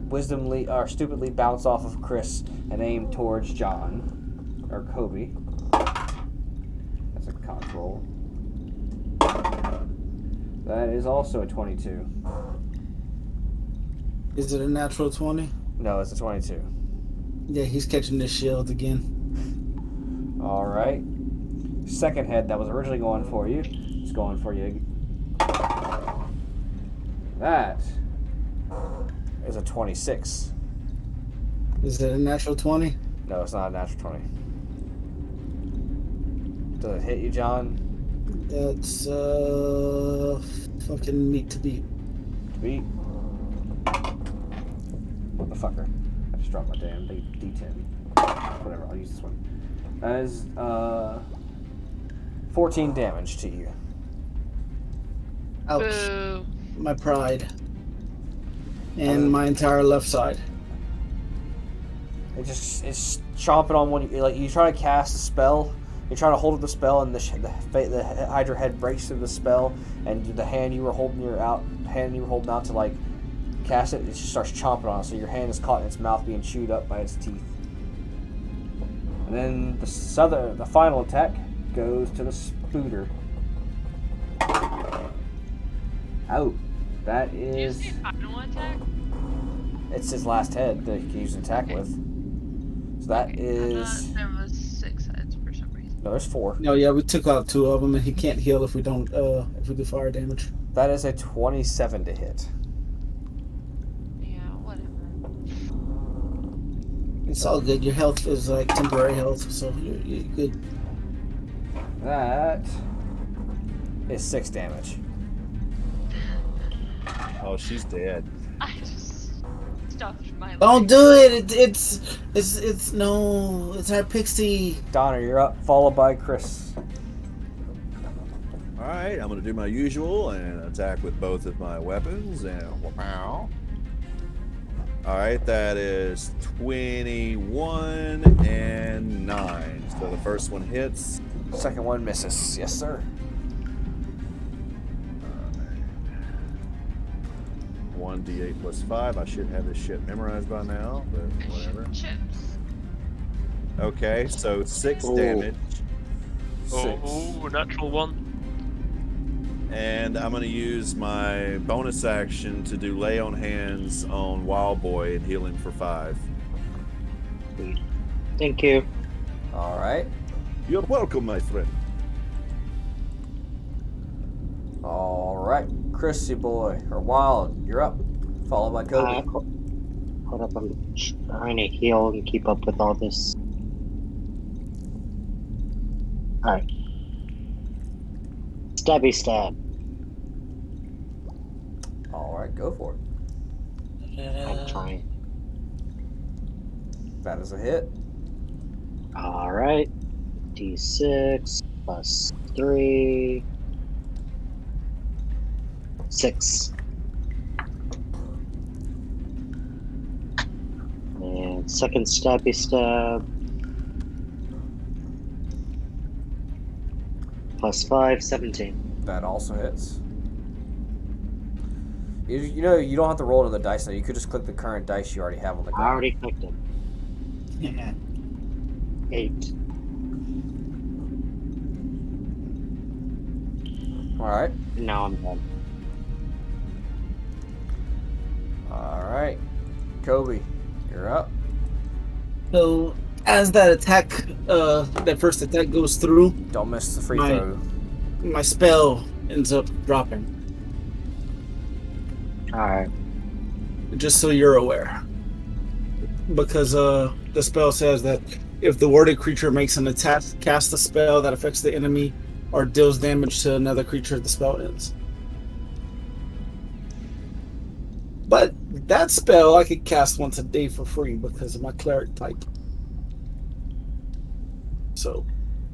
wisdomly or stupidly bounce off of Chris and aim towards John or Kobe. That's a cock roll. That is also a 22. Is it a natural 20? No, it's a 22. Yeah, he's catching this shield again. All right. Second head that was originally going for you. It's going for you. That is a 26. Is it a natural 20? No, it's not a natural 20. Does it hit you, John? That's fucking meat to beat. To beat? Motherfucker. I just dropped my damn D10. Whatever, I'll use this one. That is 14 damage to you. Ouch. Boo. My pride. And my entire left side. It's chomping on one. You try to cast a spell. You're trying to hold up the spell, and the Hydra head breaks through the spell, and the hand you were holding out to like cast it, it just starts chomping on it. So your hand is caught in its mouth, being chewed up by its teeth. And then the final attack goes to the Spooter. Out. That is. Did you say final attack? It's his last head that he can use an attack with. So that Okay, is. I thought there was 6 heads for some reason. No, there's 4. No, yeah, we took out 2 of them, and he can't heal if we don't if we do fire damage. That is a 27 to hit. Yeah, whatever. It's all good. Your health is like temporary health, so you're good. That is 6 damage. Oh, she's dead. I just stuffed my Don't leg. do it. It's no. It's our pixie. Donner, you're up, followed by Chris. All right, I'm going to do my usual and attack with both of my weapons. And wow. All right, that is 21 and 9. So the first one hits. Second one misses. Yes, sir. 1d8 plus 5. I should have this shit memorized by now, but whatever. Chips. Okay, so 6 Ooh. damage. Oh, natural 1. And I'm going to use my bonus action to do lay on hands on Wild Boy and heal him for 5. Thank you. All right. You're welcome, my friend. All right. Chrissy boy, or Wild, you're up, followed by Kobe. Hold up, I'm trying to heal and keep up with all this. Alright. Stabby stab. All right, go for it. I'm trying. That is a hit. Alright. D6 plus 3. 6. And second stabby stab. Plus 5, 17. That also hits. You know, you don't have to roll another dice now. You could just click the current dice you already have on the I ground. already clicked it. Yeah. 8. All right. Now I'm done. All right. Kobe, you're up. So as that attack, that first attack goes through, Don't miss the free My- throw. my spell ends up dropping. Alright. Just so you're aware. Because the spell says that if the warded creature makes an attack, cast a spell that affects the enemy, or deals damage to another creature, the spell ends. But that spell I could cast once a day for free because of my cleric type. So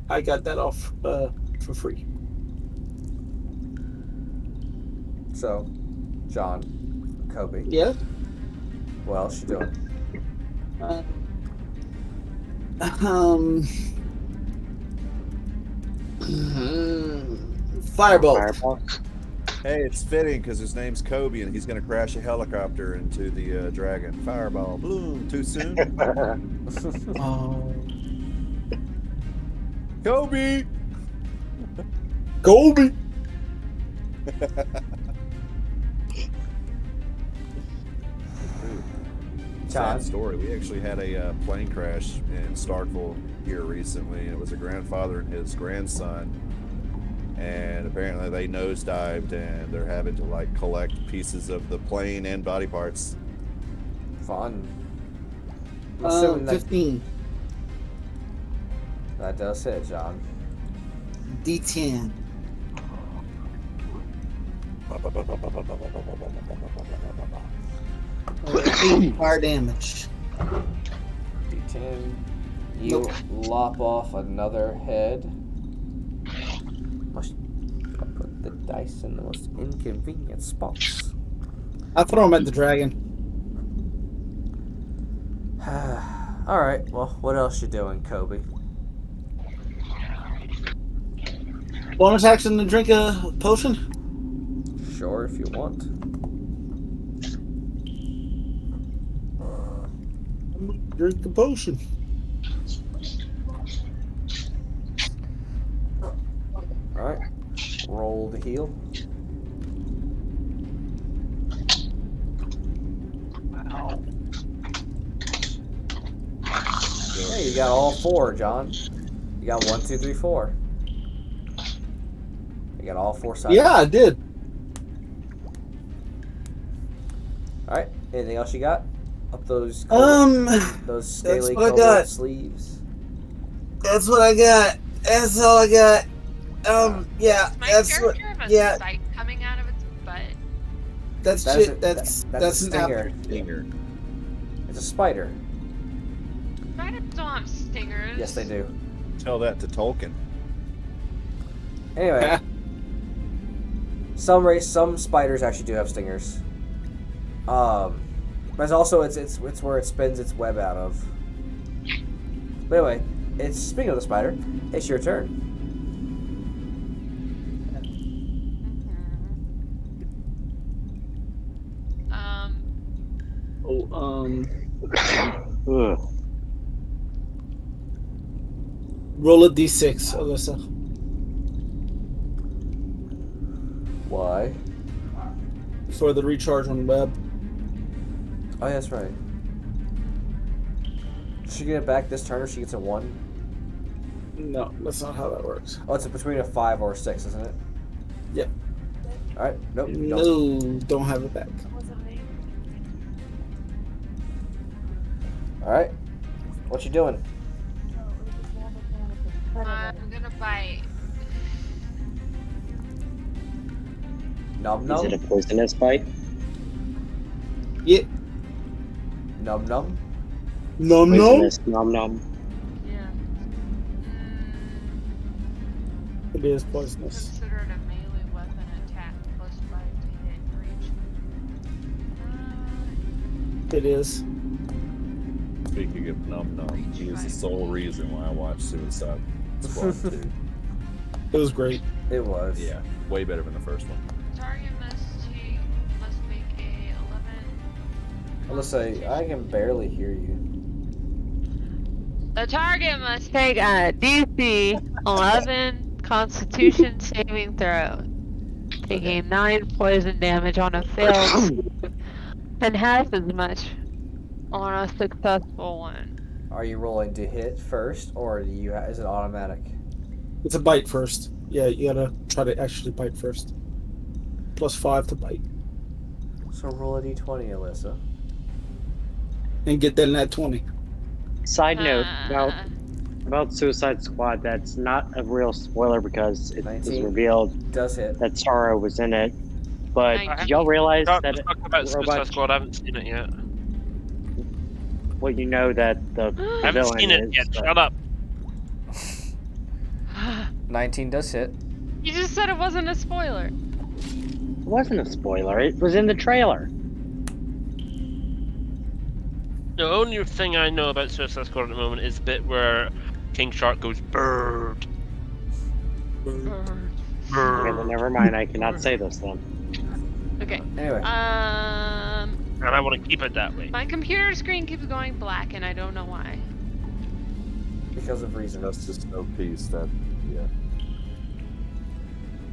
I got that off for free. So, John, Kobe, Yeah. what else you doing? Firebolt. Fireball. Hey, it's fitting because his name's Kobe and he's going to crash a helicopter into the dragon. Fireball. Bloom. Too soon? Oh. Kobe! Goldie. Sad story. We actually had a plane crash in Starkville here recently, and it was a grandfather and his grandson. And apparently they nosedived, and they're having to like collect pieces of the plane and body parts. Fun. I'm assuming 15. that does hit, John. D10. Fire damage. D10. You lop off another head. Must put the dice in the most inconvenient spots. I throw him at the dragon. Alright, well, what else you doing, Kobe? Bonus action to drink a potion? Sure, if you want. Drink the potion. Alright. Roll to heal. Wow. Hey, you got all four, John. You got 1, 2, 3, 4. You got all 4 sides. Yeah, I did. Alright, anything else you got? Up those those scaly what I cobalt got. sleeves. That's what I got. That's all I got. Yeah, Does my that's what. character have a Yeah, sight coming out of its butt? that's That is shit. a- That's that's a an stinger. apple. Stinger. It's a spider. Spiders don't have stingers. Yes, they do. Tell that to Tolkien. Anyway, some spiders actually do have stingers. But it's also it's where it spins its web out of. But anyway, it's speaking of the spider, it's your turn. Ugh. Roll a d6, Alyssa. Why? For the recharge on web. Oh, yeah, that's right. Does she get it back this turn, or she gets a 1? No, that's not how that works. Oh, it's between a 5 or a 6, isn't it? Yep. All right. Nope. Don't. No, don't have it back. Wasn't me. All right. What you doing? No, it was never gonna I'm gonna bite. Num Is num. it a poisonous bite? Yeah. Num num. No, no. Poisonous nom nom. Yeah. It is poisonous. Considered a melee weapon attack plus 5 to hit reach. It is. Speaking of Num Num, he is the sole reason why I watch Suicide Squad 2. It was great. It was. Yeah, way better than the first one. Target must make a 11. Let's say I can barely hear you. The target must take a DC 11 Constitution saving throw, taking 9 poison damage on a failed, and half as much on a successful one. Are you rolling to hit first, or do you is it automatic? It's a bite first. Yeah, you gotta try to actually bite first. +5 to bite. So roll a d20, Alyssa. And get that nat 20. Side note Ah. about Suicide Squad, that's not a real spoiler because it was 19. revealed Does hit. that Sorrow was in it. But I did y'all realize Talk that about Suicide Robot? Squad. I haven't seen it yet. Well, you know that the I haven't villain seen it is. yet. Shut up. 19 does hit. You just said it wasn't a spoiler. It wasn't a spoiler. It was in the trailer. The only thing I know about Suicide Squad at the moment is the bit where King Shark goes bird. Okay, then never mind. I cannot say this then. Okay. Anyway. And I want to keep it that way. My computer screen keeps going black, and I don't know why. Because of reasons. That's just no peace. That, yeah.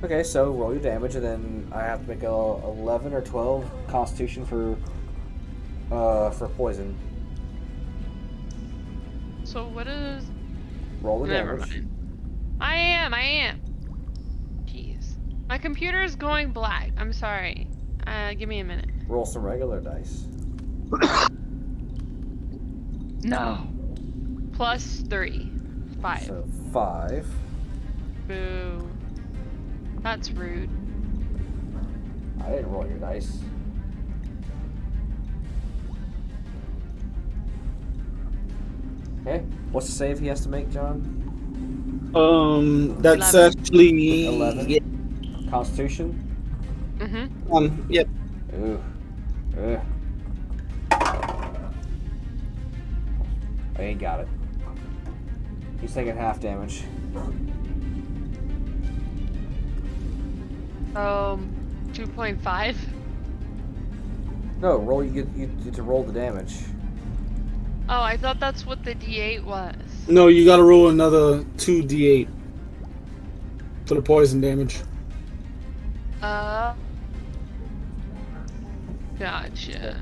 Okay, so roll your damage, and then I have to make a 11 or 12 Constitution for poison. So what is? Roll the Never damage. mind. I am. Jeez. My computer is going black. I'm sorry. Give me a minute. Roll some regular dice. No. +3. 5. So 5. Boo. That's rude. I didn't roll your dice. Okay. What's the save he has to make, John? That's 11. actually 11? Yeah. Constitution? Mm-hmm. Yep. Ooh. Ugh. I ain't got it. He's taking half damage. 2.5. No, roll. You get to roll the damage. Oh, I thought that's what the D8 was. No, you gotta roll another 2d8 for the poison damage. Gotcha.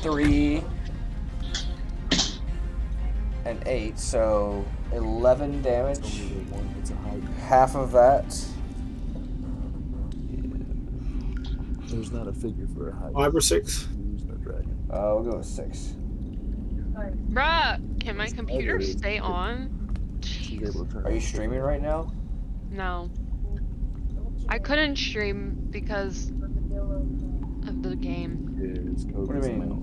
3 and 8, so 11 damage. Half of that. There's not a figure for a height. 5 or 6. Using a dragon. We'll go with 6. Bruh, can my computer stay on? She's able to turn. Are you streaming right now? No. I couldn't stream because of the game. It's Kobe's What do you mean? mount.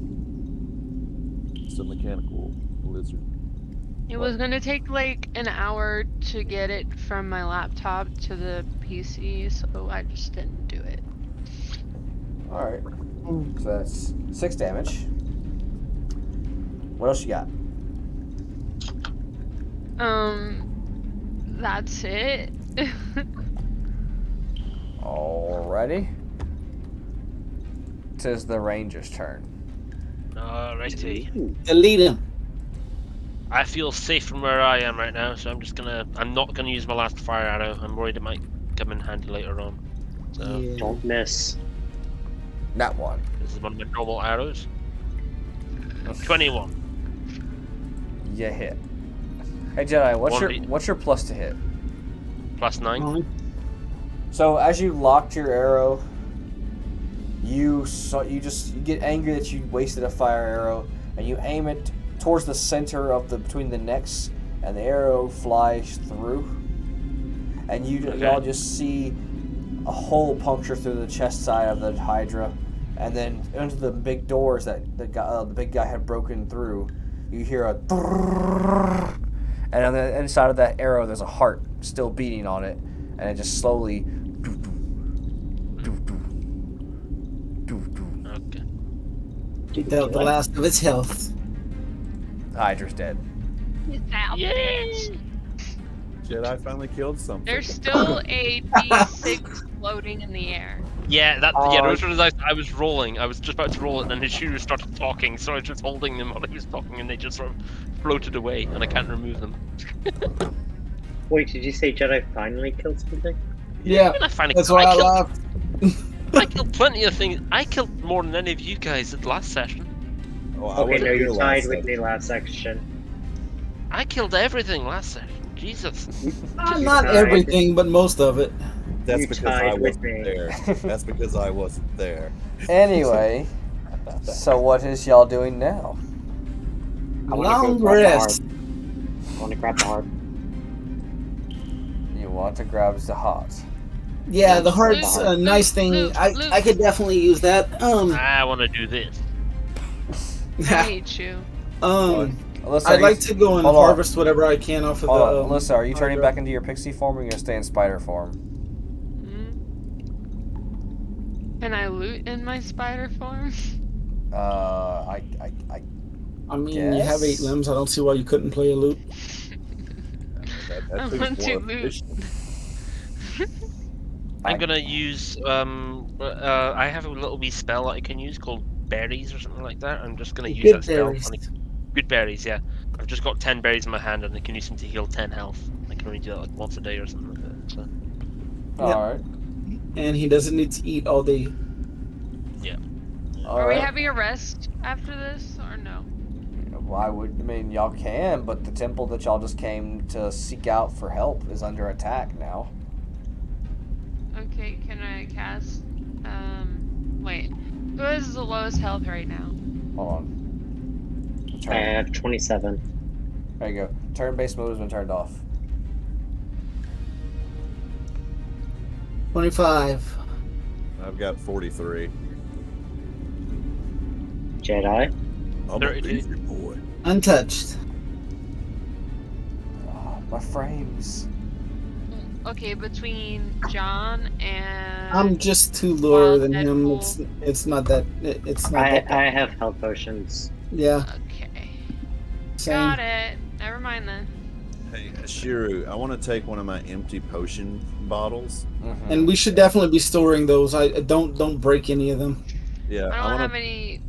It's a mechanical lizard. It was gonna take like an hour to get it from my laptop to the PC, so I just didn't do it. Alright. So that's 6 damage. What else you got? That's it. Alrighty. It says the ranger's turn. Alrighty. Delete him. I feel safe from where I am right now, so I'm not gonna use my last fire arrow. I'm worried it might come in handy later on. So Yeah. Don't miss. Not one. this is one of my normal arrows. 21. You hit. Hey Jedi, what's your plus to hit? +9. So as you locked your arrow, you get angry that you wasted a fire arrow, and you aim it towards the center of between the necks, and the arrow flies through, and y'all just see a hole puncture through the chest side of the Hydra, and then into the big doors that the big guy had broken through. You hear a brrrr, and on the inside of that arrow, there's a heart still beating on it, and it just slowly. Okay. The last of its health. The Hydra's dead. Yay! Jedi finally killed something. There's still a D6 floating in the air. Yeah, those were the dice I was rolling. I was just about to roll it, and then his shooter started talking, so I was just holding them while he was talking, and they just sort of floated away, and I can't remove them. Wait, did you say Jedi finally killed something? Yeah, I finally, that's why I laughed. I killed plenty of things. I killed more than any of you guys at the last session. Oh, I Okay, wasn't no, here you last tied with me section. last section. I killed everything last session. Jesus. Not tied. everything, but most of it. That's You because I tied with wasn't me. there. That's because I wasn't there. Anyway, so what is y'all doing now? I want to go Long grab the heart. rest. I want to grab the heart. You want to grab the heart. Yeah, the Just grab heart's the heart. a nice thing. Luke, I could definitely use that. I want to do this. I hate you. Alyssa, I'd like to go and hold on. harvest whatever I can off of Hold the. on. Alyssa, are you turning Hydra. back into your pixie form or are you going to stay in spider form? Can I loot in my spider form? I I mean, you have 8 guess? limbs. I don't see why you couldn't play a loot. That I seems want more to loot. efficient. I'm gonna use I have a little wee spell that I can use called berries or something like that. I'm just gonna use Good that spell. berries. Good berries, yeah. I've just got 10 berries in my hand and I can use them to heal 10 health. I can only do that like once a day or something like that. So Alright. And he doesn't need to eat all day. yeah. Are we Alright. having a rest after this or no? Why would, I mean, y'all can, but the temple that y'all just came to seek out for help is under attack now. Okay, can I cast? Wait. Who has the lowest health right now? Hold on. I Turn. have 27. There you go. Turn-based mode has been turned off. 25. I've got 43. Jedi. I'm 32. a beefy boy. Untouched. Oh, my frames. Okay, between John and I'm just too lower than Wild him. Deadpool. It's not that. It's not that. I have health potions. Yeah. Okay. Same. Got it. Never mind then. Hey, Shiru, I want to take one of my empty potion bottles. Mm-hmm. And we should definitely be storing those. I don't break any of them. Yeah, I I don't want have to. any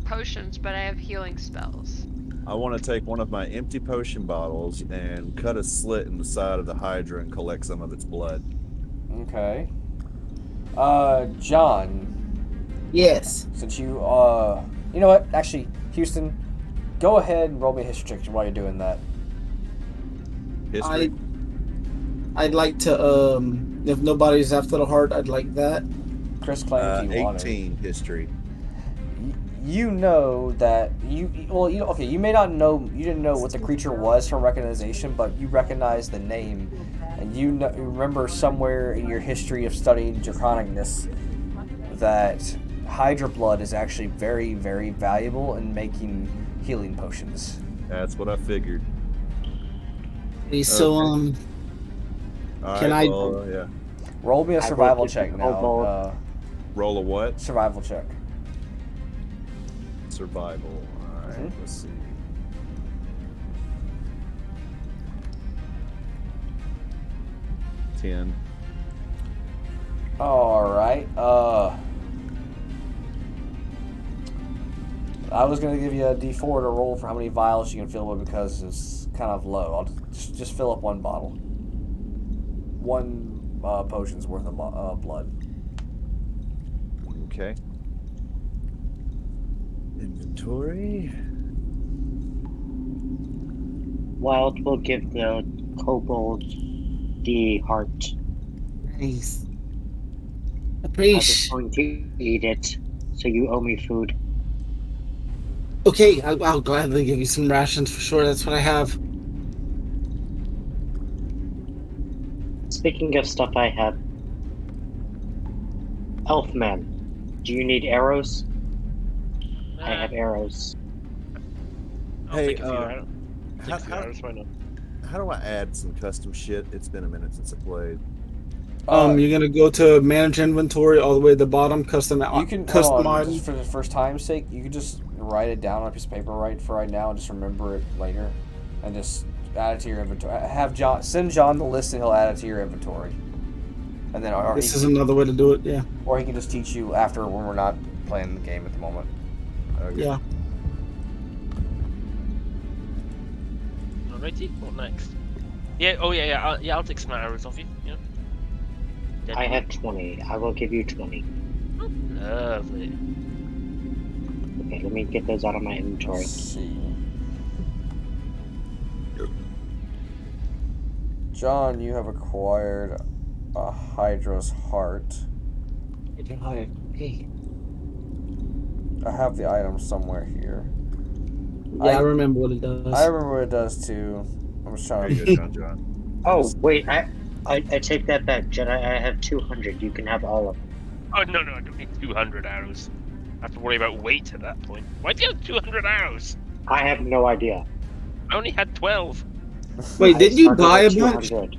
potions, but I have healing spells. I want to take one of my empty potion bottles and cut a slit in the side of the Hydra and collect some of its blood. Okay. John, Yes. since you, you know what? Actually, Houston, go ahead and roll me a history check while you're doing that. History. I'd like to. If nobody's after the heart, I'd like that. Chris claimed he wanted. 18 history. You know that you okay. You may not know. You didn't know what the creature was from recognition, but you recognize the name, and you remember somewhere in your history of studying draconicness that Hydra blood is actually very, very valuable in making healing potions. That's what I figured. Okay, so Okay. All Can right, I- well, yeah. Roll me a I survival rolled a check now. kobold. Roll a what? Survival check. Survival. All right, Mhm. let's see. Ten. All right. I was gonna give you a D4 to roll for how many vials you can fill, but because it's kind of low, I'll just fill up one bottle. One potion's worth of blood. Okay. Inventory. Wild will give the kobold the heart. nice. I was Appreciate. going to eat it, so you owe me food. Okay, I'll gladly give you some rations for sure. That's what I have. Speaking of stuff I have, Elfman, do you need arrows? I have arrows. I'll Hey, take a few out. how- Take a few how- hours, why not? How do I add some custom shit? It's been a minute since I played. You're gonna go to manage inventory all the way to the bottom. Custom. You can custom hold on, item. just for the first time's sake. You can just write it down on a piece of paper right now, and just remember it later, and just add it to your inventory. Have John send John the list, and he'll add it to your inventory. And then, or This he is another way to do it. Yeah. or he can just teach you after when we're not playing the game at the moment. Okay. Yeah. Alrighty, what next? Yeah, oh yeah, I'll take some arrows off you. Yeah. I have 20. I will give you 20. Lovely. Okay, let me get those out of my inventory. Let's see. John, you have acquired a Hydra's heart. Hey. I have the item somewhere here. Yeah, I remember what it does. I remember what it does too. I'm just There trying you to. go, John. Oh, wait, I take that back, Jedi. I have 200. You can have all of them. Oh, no, I don't need 200 arrows. I have to worry about weight at that point. Why do you have 200 arrows? I have no idea. I only had 12. Wait, did you started buy a at bunch? 200.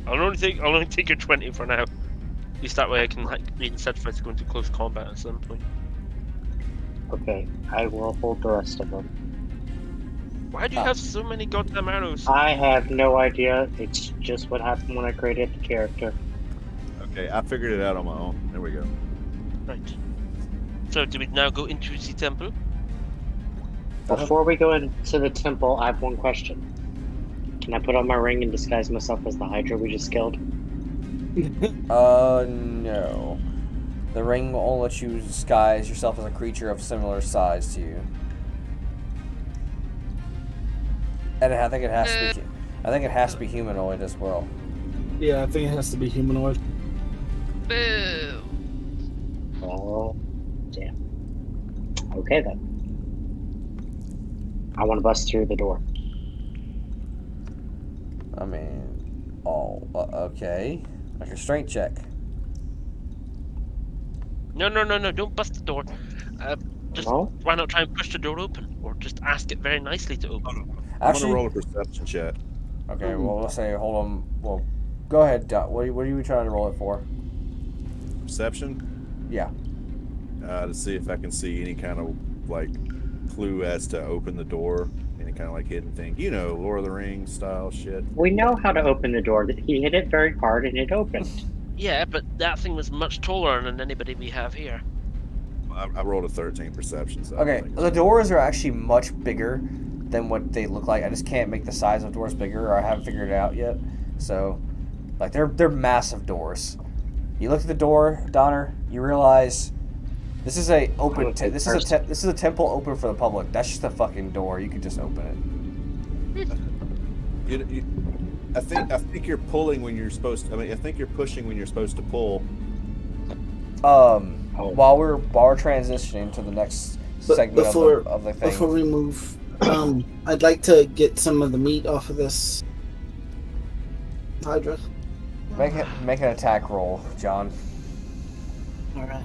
I'll only take your 20 for now. At least that way I can be incentivized to go into close combat at some point. Okay, I will hold the rest of them. Why do you have so many goddamn arrows? I have no idea. It's just what happened when I created the character. Okay, I figured it out on my own. There we go. Right. So do we now go into the temple? Before we go into the temple, I have one question. Can I put on my ring and disguise myself as the Hydra we just killed? No. The ring will only let you disguise yourself as a creature of similar size to you. And I think it has to be. I think it has to be humanoid as well. Yeah, I think it has to be humanoid. Boo. Oh, damn. Okay then. I want to bust through the door. I mean, okay. Like your strength check. No, don't bust the door. Just No? why not try and push the door open? Or just ask it very nicely to open. I'm gonna roll a perception check. Okay, well, let's say, hold on. Well, go ahead, Dot. What are you trying to roll it for? Perception? Yeah. To see if I can see any kind of, like, clue as to open the door. Any kind of, like, hidden thing. You know, Lord of the Rings style shit. We know how to open the door. He hit it very hard and it opened. Yeah, but that thing was much taller than anybody we have here. I rolled a 13 perception. So Okay, the doors are actually much bigger than what they look like. I just can't make the size of doors bigger, or I haven't figured it out yet. So, like, they're massive doors. You look at the door, Donner. You realize this is a open. This is a temple open for the public. That's just a fucking door. You could just open it. I think you're pulling when you're supposed to. I mean, I think you're pushing when you're supposed to pull. While we're transitioning to the next segment of the thing. Before we move, I'd like to get some of the meat off of this Hydra. Make an attack roll, John. All right.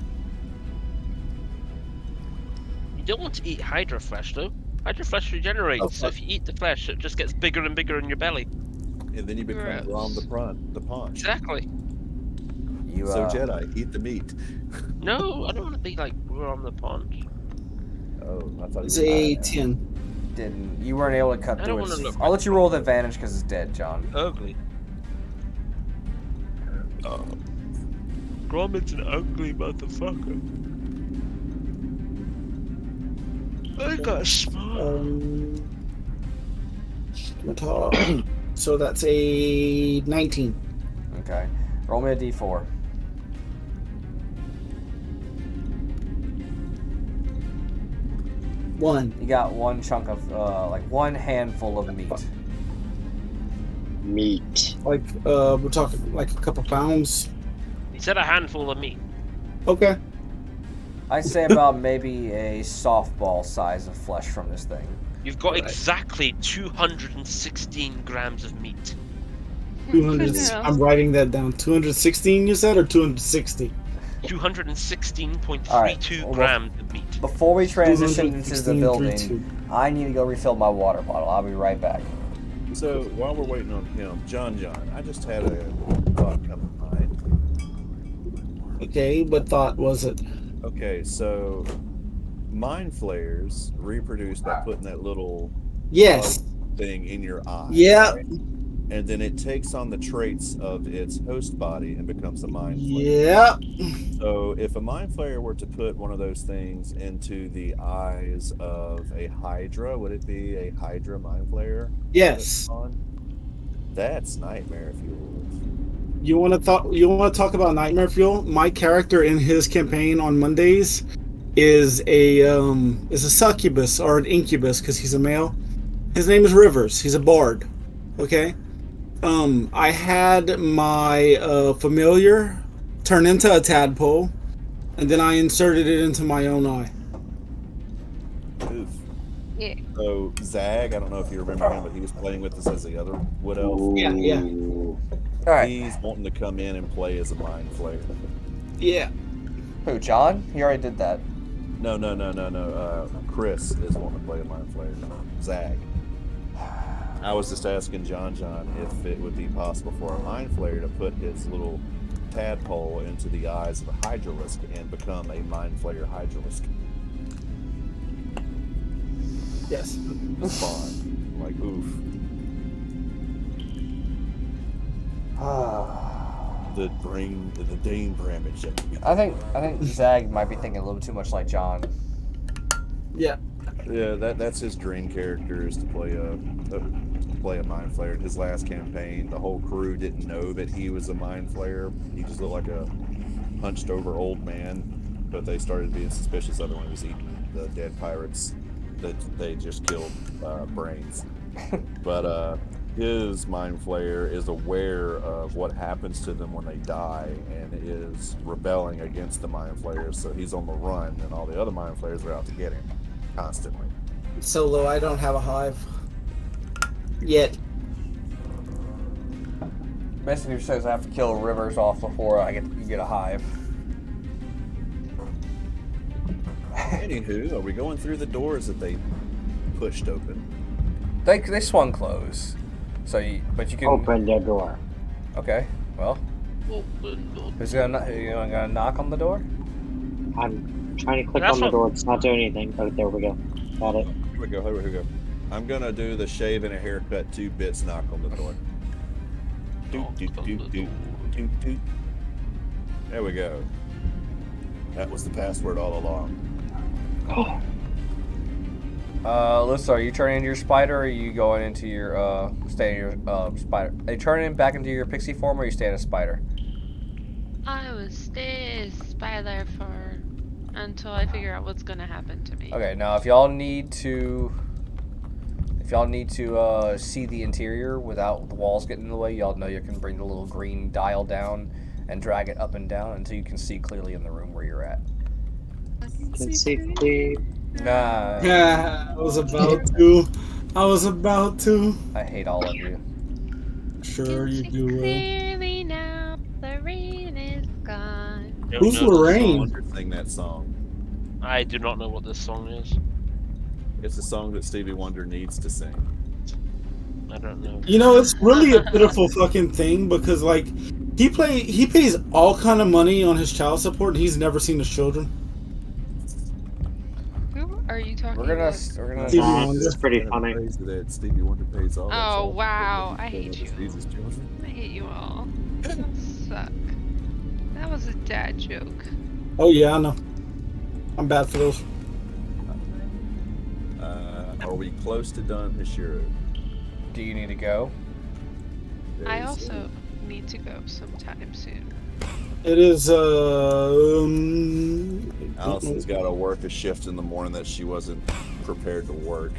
You don't want to eat Hydra flesh, though. Hydra flesh regenerates, so if you eat the flesh, it just gets bigger and bigger in your belly. And then you become Rom the Paunch. Exactly. So Jedi, eat the meat. No, I don't want to be like Rom the Paunch. Oh, I thought it's a 10. You weren't able to cut through it. I'll let you roll with advantage because it's dead, John. Ugly. Grommit's an ugly motherfucker. I got smart. So that's a 19. Okay. Roll me a d4. One. You got one chunk of, like one handful of meat. Meat. Like, we're talking like a couple pounds. He said a handful of meat. Okay. I'd say about maybe a softball size of flesh from this thing. You've got exactly 216 grams of meat. 200. I'm writing that down. 216, you said, or 260? 216.32 grams of meat. Before we transition into the building, I need to go refill my water bottle. I'll be right back. So while we're waiting on him, John, I just had a thought come to mind. Okay, what thought was it? Okay, so mind flayers reproduce by putting that little thing in your eye. Yeah. Right? And then it takes on the traits of its host body and becomes a mind flayer. Yeah. So if a mind flayer were to put one of those things into the eyes of a Hydra, would it be a Hydra mind flayer? Yes. That's nightmare fuel. You want to talk about nightmare fuel? My character in his campaign on Mondays is a succubus or an incubus because he's a male. His name is Rivers. He's a bard. Okay. I had my familiar turn into a tadpole, and then I inserted it into my own eye. Oof. Yeah. So Zag, I don't know if you remember him, but he was playing with us as the other wood elf. Yeah, yeah, All right. He's wanting to come in and play as a mind flayer. yeah. Who, John? He already did that. No. Chris is wanting to play a mind flayer. Zag. I was just asking John if it would be possible for a mind flayer to put his little tadpole into the eyes of a hydralisk and become a mind flayer hydralisk. Yes. Spawn. I'm like, oof. The Dane Bramage. I think Zag might be thinking a little too much like John. Yeah. Yeah, that's his dream character, is to play a mind flayer. In his last campaign, the whole crew didn't know that he was a mind flayer. He just looked like a hunched over old man, but they started being suspicious of it when he was eating the dead pirates that they just killed brains. But his mind flayer is aware of what happens to them when they die and is rebelling against the mind flayers, so he's on the run, and all the other mind flayers are out to get him constantly. Solo, I don't have a hive yet. Messenger says I have to kill Rivers off before you get a hive. Anywho, are we going through the doors that they pushed open? They swung closed, but you can Open the door. Okay, well, who's gonna knock on the door? I'm trying to click That's on the what- door. It's not doing anything. Oh, there we go. Got it. Here we go. I'm gonna do the shave and a haircut 2 bits knock on the door. Doot, doot, doot, doot, doot, doot. There we go. That was the password all along. Alyssa, are you turning into your spider, or are you going into your staying in your spider? Are you turning back into your pixie form, or are you staying a spider? I will stay a spider until I figure out what's gonna happen to me. Okay, now if y'all need to see the interior without the walls getting in the way, y'all know you can bring the little green dial down and drag it up and down until you can see clearly in the room where you're at. Can see clear. Nah, Yeah, I was about to. I hate all of you. Sure you Can see do. clearly now, the rain is gone. Don't Who's know this Lorraine? song. Wonder sing that song. I do not know what this song is. It's a song that Stevie Wonder needs to sing. I don't know. You know, it's really a pitiful fucking thing because like he pays all kind of money on his child support and he's never seen his children. Who are you talking We're gonna about? Stevie Wonder. It's pretty Kinda funny. crazy that Stevie Wonder pays all that Oh, child wow, support I because hate he you. sees his children. I hate you all. You suck. That was a dad joke. Oh yeah, I know. I'm bad for those. Are we close to done, Hashiro? Do you need to go? I also need to go sometime soon. It is Allison's got to work a shift in the morning that she wasn't prepared to work,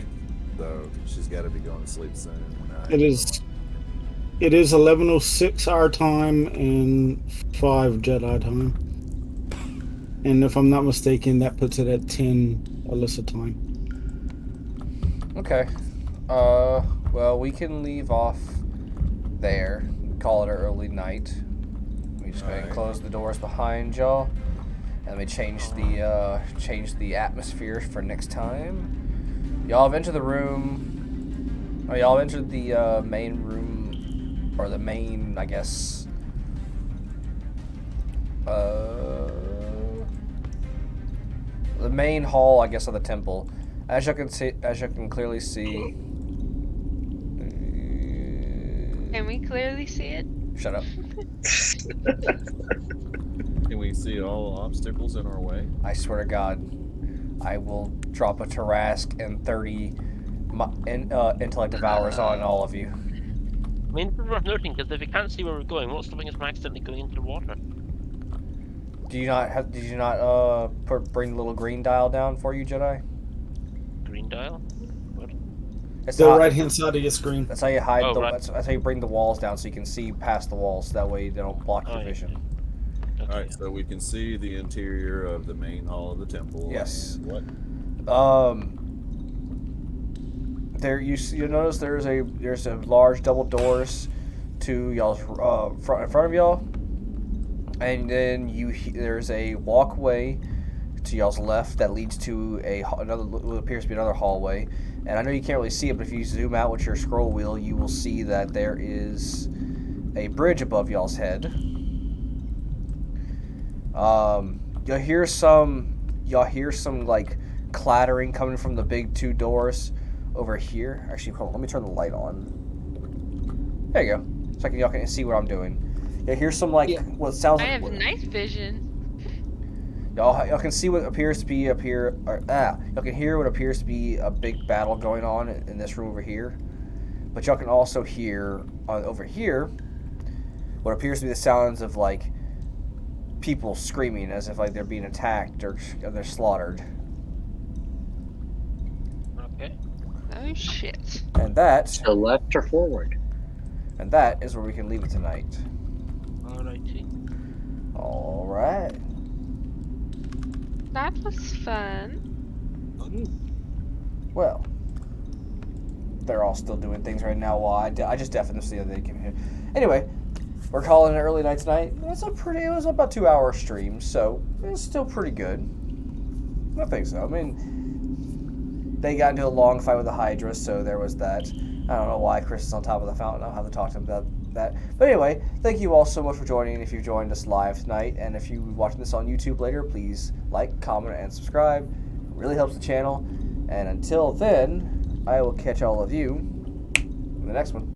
so she's got to be going to sleep soon. It is 11:06 our time and 5 Jedi time. And if I'm not mistaken, that puts it at 10 Alyssa time. Okay. Well, we can leave off there. Call it an early night. We just go ahead and close the doors behind y'all, and we change the atmosphere for next time. Y'all have entered the room. Y'all have entered the main room, or the main, I guess. The main hall, I guess, of the temple. As you can clearly see. Can we clearly see it? Shut up. Can we see all obstacles in our way? I swear to God, I will drop a Tarask and 30 intellect devours on all of you. I mean, it's worth noting because if we can't see where we're going, what's stopping us from accidentally going into the water? Do you not have? Did you not bring the little green dial down for you, Jedi? Green dial? What? It's The not- right hand side of your screen. That's how you hide Oh, the. right. That's how you bring the walls down so you can see past the walls. That way they don't block your Oh, yeah. vision. Okay. All right, so we can see the interior of the main hall of the temple. Yes. And what? There you notice there's a large double doors to y'all's in front of y'all, and then there's a walkway to y'all's left that leads to another what appears to be another hallway. And I know you can't really see it, but if you zoom out with your scroll wheel, you will see that there is a bridge above y'all's head. You'll hear some like clattering coming from the big two doors over here. Actually, hold on, let me turn the light on. There you go. So y'all can see what I'm doing. Yeah, here's some like what sounds I like. have night vision. Y'all can see what appears to be up here. Y'all can hear what appears to be a big battle going on in this room over here. But y'all can also hear over here what appears to be the sounds of like people screaming as if like they're being attacked or they're slaughtered. Okay. Oh shit. And that So left or forward? is where we can leave it tonight. Alrighty. All right. That was fun. Well, they're all still doing things right now while I just deafened them so they can hear. Anyway, we're calling it early night tonight. It was about 2 hour stream, so it's still pretty good. I think so. I mean, they got into a long fight with the Hydra, so there was that. I don't know why Chris is on top of the fountain. I'll have to talk to him about that. But anyway, thank you all so much for joining. If you joined us live tonight, and if you're watching this on YouTube later, please like, comment, and subscribe. It really helps the channel. And until then, I will catch all of you in the next one.